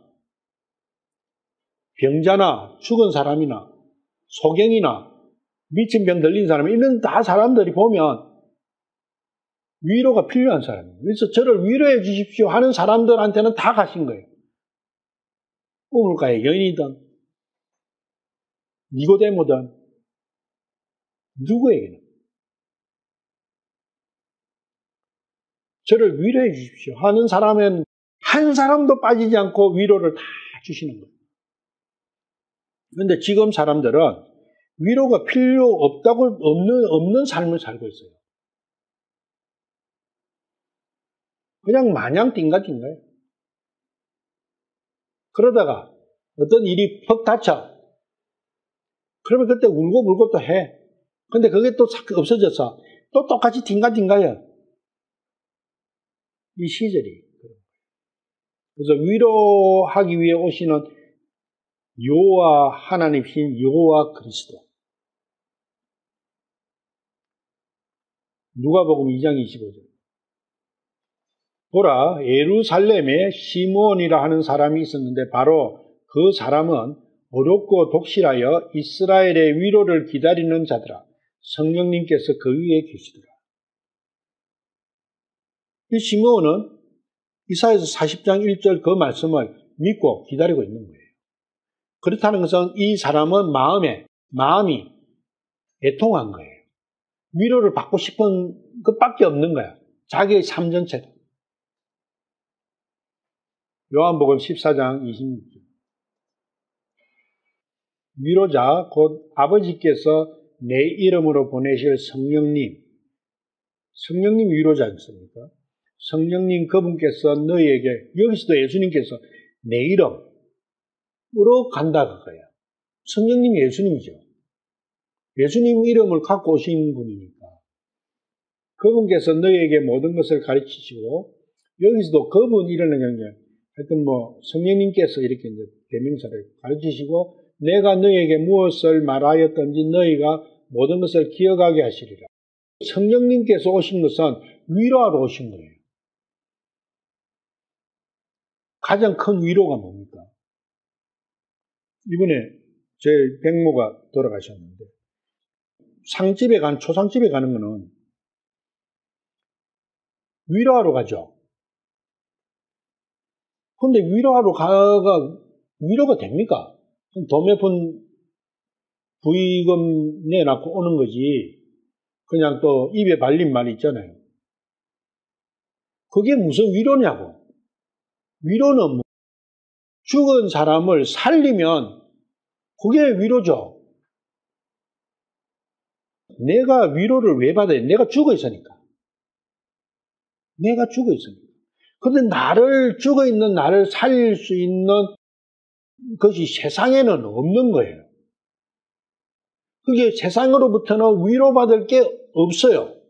병자나 죽은 사람이나 소경이나 미친 병 들린 사람, 이런 다 사람들이 보면 위로가 필요한 사람이에요. 그래서 저를 위로해 주십시오 하는 사람들한테는 다 가신 거예요. 우물가의 여인이든 니고데모든 누구에게는 저를 위로해 주십시오 하는 사람은 한 사람도 빠지지 않고 위로를 다 주시는 거예요. 그런데 지금 사람들은 위로가 필요 없다고 없는 삶을 살고 있어요. 그냥 마냥 띵가띵가요. 그러다가 어떤 일이 퍽 닥쳐. 그러면 그때 울고 불고 또 해. 근데 그게 또 없어져서 또 똑같이 띵가띵가요. 이 시절이. 그래서 위로하기 위해 오시는 여호와 하나님이신 여호와 그리스도. 누가복음 2장 25절. 보라, 예루살렘에 시므온이라 하는 사람이 있었는데 바로 그 사람은 어렵고 독실하여 이스라엘의 위로를 기다리는 자들아. 성령님께서 그 위에 계시더라. 이 시므온은 이사야서 40장 1절 그 말씀을 믿고 기다리고 있는 거예요. 그렇다는 것은 이 사람은 마음이 애통한 거예요. 위로를 받고 싶은 것밖에 없는 거야. 자기의 삶 전체가. 요한복음 14장 26절. 위로자 곧 아버지께서 내 이름으로 보내실 성령님. 성령님 위로자 않습니까? 성령님 그분께서 너희에게, 여기서도 예수님께서 내 이름으로 간다 그거야. 성령님이 예수님이죠. 예수님 이름을 갖고 오신 분이니까. 그분께서 너희에게 모든 것을 가르치시고, 여기서도 그분 이라는 게 하여튼 성령님께서 이렇게 이제 대명사를 가르치시고, 내가 너희에게 무엇을 말하였던지 너희가 모든 것을 기억하게 하시리라. 성령님께서 오신 것은 위로하러 오신 거예요. 가장 큰 위로가 뭡니까? 이번에 제 백모가 돌아가셨는데, 초상집에 가는 거는 위로하러 가죠. 근데 위로하러 위로가 됩니까? 돈 몇 푼 부의금 내놓고 오는 거지. 그냥 또 입에 발린 말 있잖아요. 그게 무슨 위로냐고. 위로는 죽은 사람을 살리면 그게 위로죠. 내가 위로를 왜 받아야 돼? 내가 죽어 있으니까. 내가 죽어 있으니까. 근데 죽어있는 나를 살릴 수 있는 것이 세상에는 없는 거예요. 그게 세상으로부터는 위로받을 게 없어요.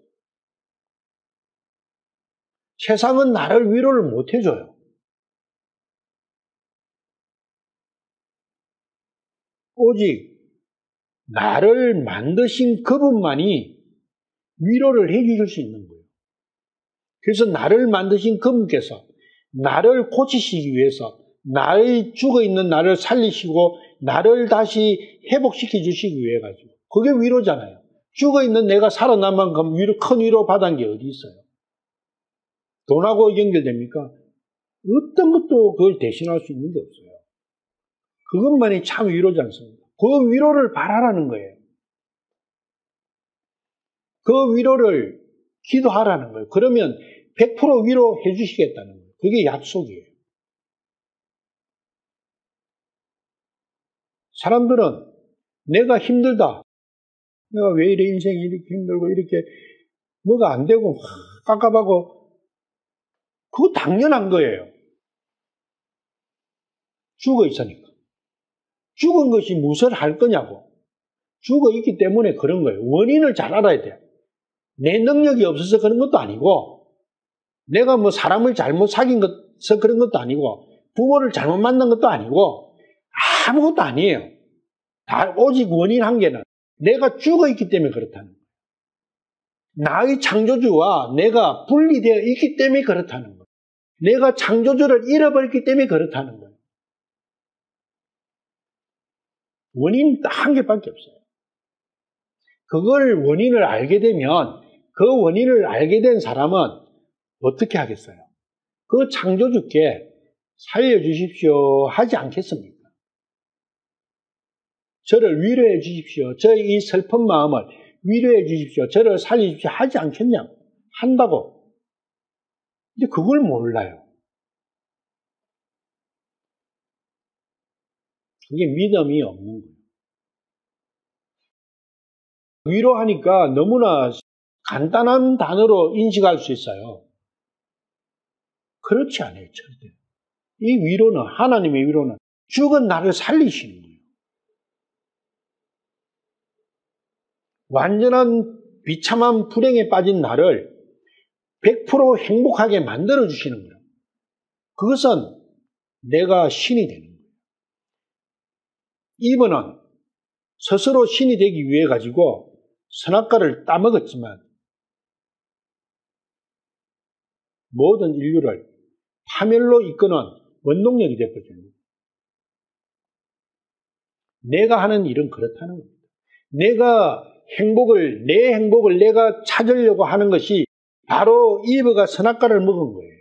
세상은 나를 위로를 못 해줘요. 오직 나를 만드신 그분만이 위로를 해주실 수 있는 거예요. 그래서 나를 만드신 그분께서 나를 고치시기 위해서 나의 죽어있는 나를 살리시고 나를 다시 회복시켜 주시기 위해 가지고 그게 위로잖아요. 죽어있는 내가 살아난 만큼 큰 위로 받은 게 어디 있어요? 돈하고 연결됩니까? 어떤 것도 그걸 대신할 수 있는 게 없어요. 그것만이 참 위로지 않습니까? 그 위로를 바라라는 거예요. 그 위로를 기도하라는 거예요. 그러면 100% 위로해 주시겠다는 거예요. 그게 약속이에요. 사람들은 내가 힘들다. 내가 왜 이래 인생이 이렇게 힘들고 이렇게 뭐가 안 되고 깝깝하고 그거 당연한 거예요. 죽어 있으니까. 죽은 것이 무엇을 할 거냐고. 죽어 있기 때문에 그런 거예요. 원인을 잘 알아야 돼요. 내 능력이 없어서 그런 것도 아니고 내가 사람을 잘못 사귄 것서 그런 것도 아니고 부모를 잘못 만난 것도 아니고 아무것도 아니에요. 다 오직 원인 한 개는 내가 죽어 있기 때문에 그렇다는 거예요. 나의 창조주와 내가 분리되어 있기 때문에 그렇다는 거예요. 내가 창조주를 잃어버렸기 때문에 그렇다는 거예요. 원인 한 개밖에 없어요. 그걸 원인을 알게 되면 그 원인을 알게 된 사람은 어떻게 하겠어요? 그 창조주께 살려주십시오 하지 않겠습니까? 저를 위로해 주십시오. 저의 이 슬픈 마음을 위로해 주십시오. 저를 살려주십시오 하지 않겠냐고. 한다고. 근데 그걸 몰라요. 그게 믿음이 없는 거예요. 위로하니까 너무나 간단한 단어로 인식할 수 있어요. 그렇지 않아요, 절대. 이 위로는, 하나님의 위로는 죽은 나를 살리시는 거예요. 완전한 비참한 불행에 빠진 나를 100% 행복하게 만들어주시는 거예요. 그것은 내가 신이 되는 거예요. 이분은 스스로 신이 되기 위해 가지고 선악과를 따먹었지만 모든 인류를 파멸로 이끄는 원동력이 되어버립니다. 내가 하는 일은 그렇다는 겁니다. 내 행복을 내가 찾으려고 하는 것이 바로 이브가 선악과를 먹은 거예요.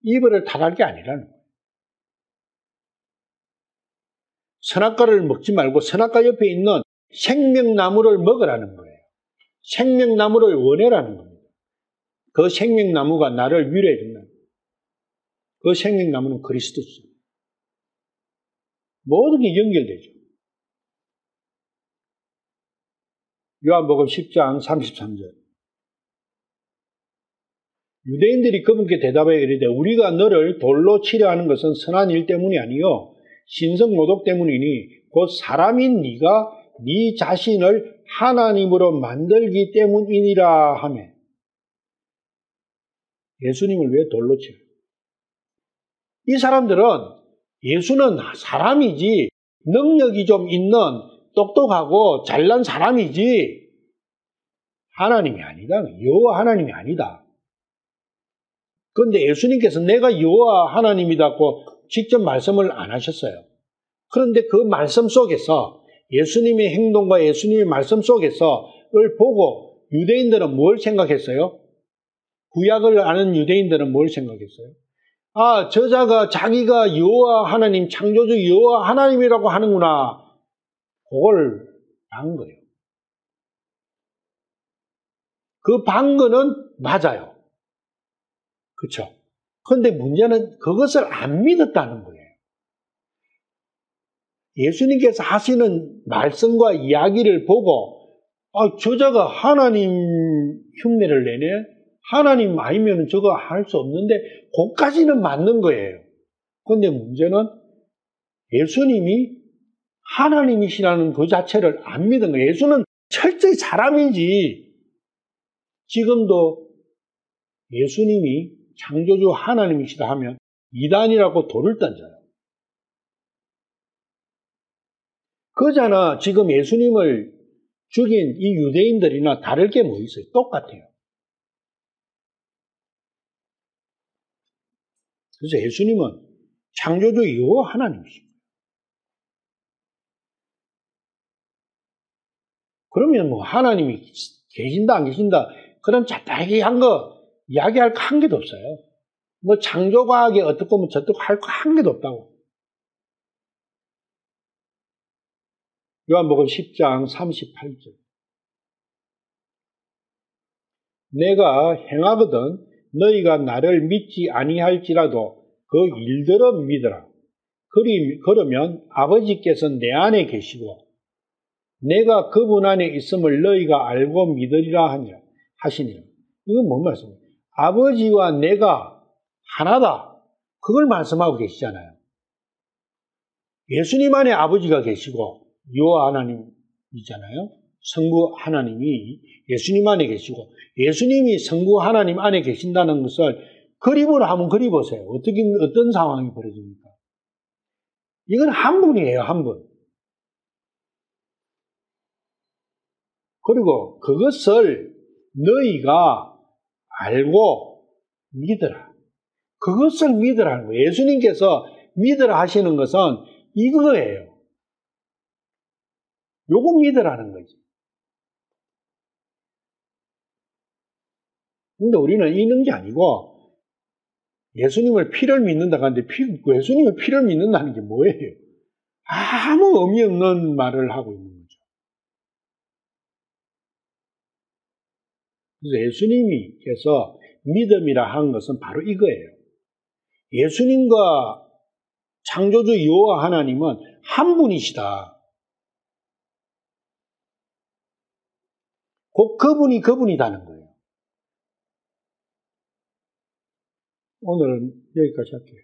이브를 탓할 게 아니라는 거예요. 선악과를 먹지 말고 선악과 옆에 있는 생명나무를 먹으라는 거예요. 생명나무를 원해라는 겁니다. 그 생명나무가 나를 위로해 준다. 그 생명나무는 그리스도죠. 모든 게 연결되죠. 요한복음 10장 33절. 유대인들이 그분께 대답하여 이르되 우리가 너를 돌로 치려 하는 것은 선한 일 때문이 아니요 신성모독 때문이니 곧 사람인 네가 네 자신을 하나님으로 만들기 때문이니라 하며 예수님을 왜 돌로 치려? 이 사람들은 예수는 사람이지 능력이 좀 있는 똑똑하고 잘난 사람이지 하나님이 아니다. 여호와 하나님이 아니다. 그런데 예수님께서 내가 여호와 하나님이다고 직접 말씀을 안 하셨어요. 그런데 그 말씀 속에서 예수님의 행동과 예수님의 말씀 속에서를 보고 유대인들은 뭘 생각했어요? 구약을 아는 유대인들은 뭘 생각했어요? 아, 저자가 자기가 여호와 하나님, 창조주 여호와 하나님이라고 하는구나. 그걸 한 거예요. 그 방거는 맞아요. 그렇죠? 그런데 문제는 그것을 안 믿었다는 거예요. 예수님께서 하시는 말씀과 이야기를 보고 아, 저자가 하나님 흉내를 내네? 하나님 아니면 저거 할 수 없는데 그것까지는 맞는 거예요. 그런데 문제는 예수님이 하나님이시라는 그 자체를 안 믿은 거예요. 예수는 철저히 사람이지 지금도 예수님이 창조주 하나님이시다 하면 이단이라고 돌을 던져요. 그러잖아. 지금 예수님을 죽인 이 유대인들이나 다를 게 뭐 있어요? 똑같아요. 그래서 예수님은 창조주 여호와 하나님이십니다. 그러면 뭐 하나님이 계신다 안 계신다 그런 자다기한 거 이야기할 거 한 개도 없어요. 뭐 창조과학이 어떻고 뭐 저떻고 할 거 한 개도 없다고. 요한복음 10장 38절. 내가 행하거든 너희가 나를 믿지 아니할지라도 그 일들은 믿으라. 그러면 아버지께서 내 안에 계시고 내가 그분 안에 있음을 너희가 알고 믿으리라 하시니라. 이건 뭔 말씀이에요? 아버지와 내가 하나다. 그걸 말씀하고 계시잖아요. 예수님 안에 아버지가 계시고 여호와 하나님이잖아요. 성부 하나님이 예수님 안에 계시고 예수님이 성부 하나님 안에 계신다는 것을 그림으로 한번 그려보세요. 어떤 상황이 벌어집니까? 이건 한 분이에요. 한 분. 그리고 그것을 너희가 알고 믿으라. 그것을 믿으라는 거예요. 예수님께서 믿으라 하시는 것은 이거예요. 요거 믿으라는 거지. 근데 우리는 이런 게 아니고 예수님을 피를 믿는다고 하는데 예수님의 피를 믿는다는 게 뭐예요? 아무 의미 없는 말을 하고 있는 거죠. 그래서 예수님께서 믿음이라 하는 것은 바로 이거예요. 예수님과 창조주 여호와 하나님은 한 분이시다. 곧 그분이다는 거예요. 오늘은 여기까지 할게요.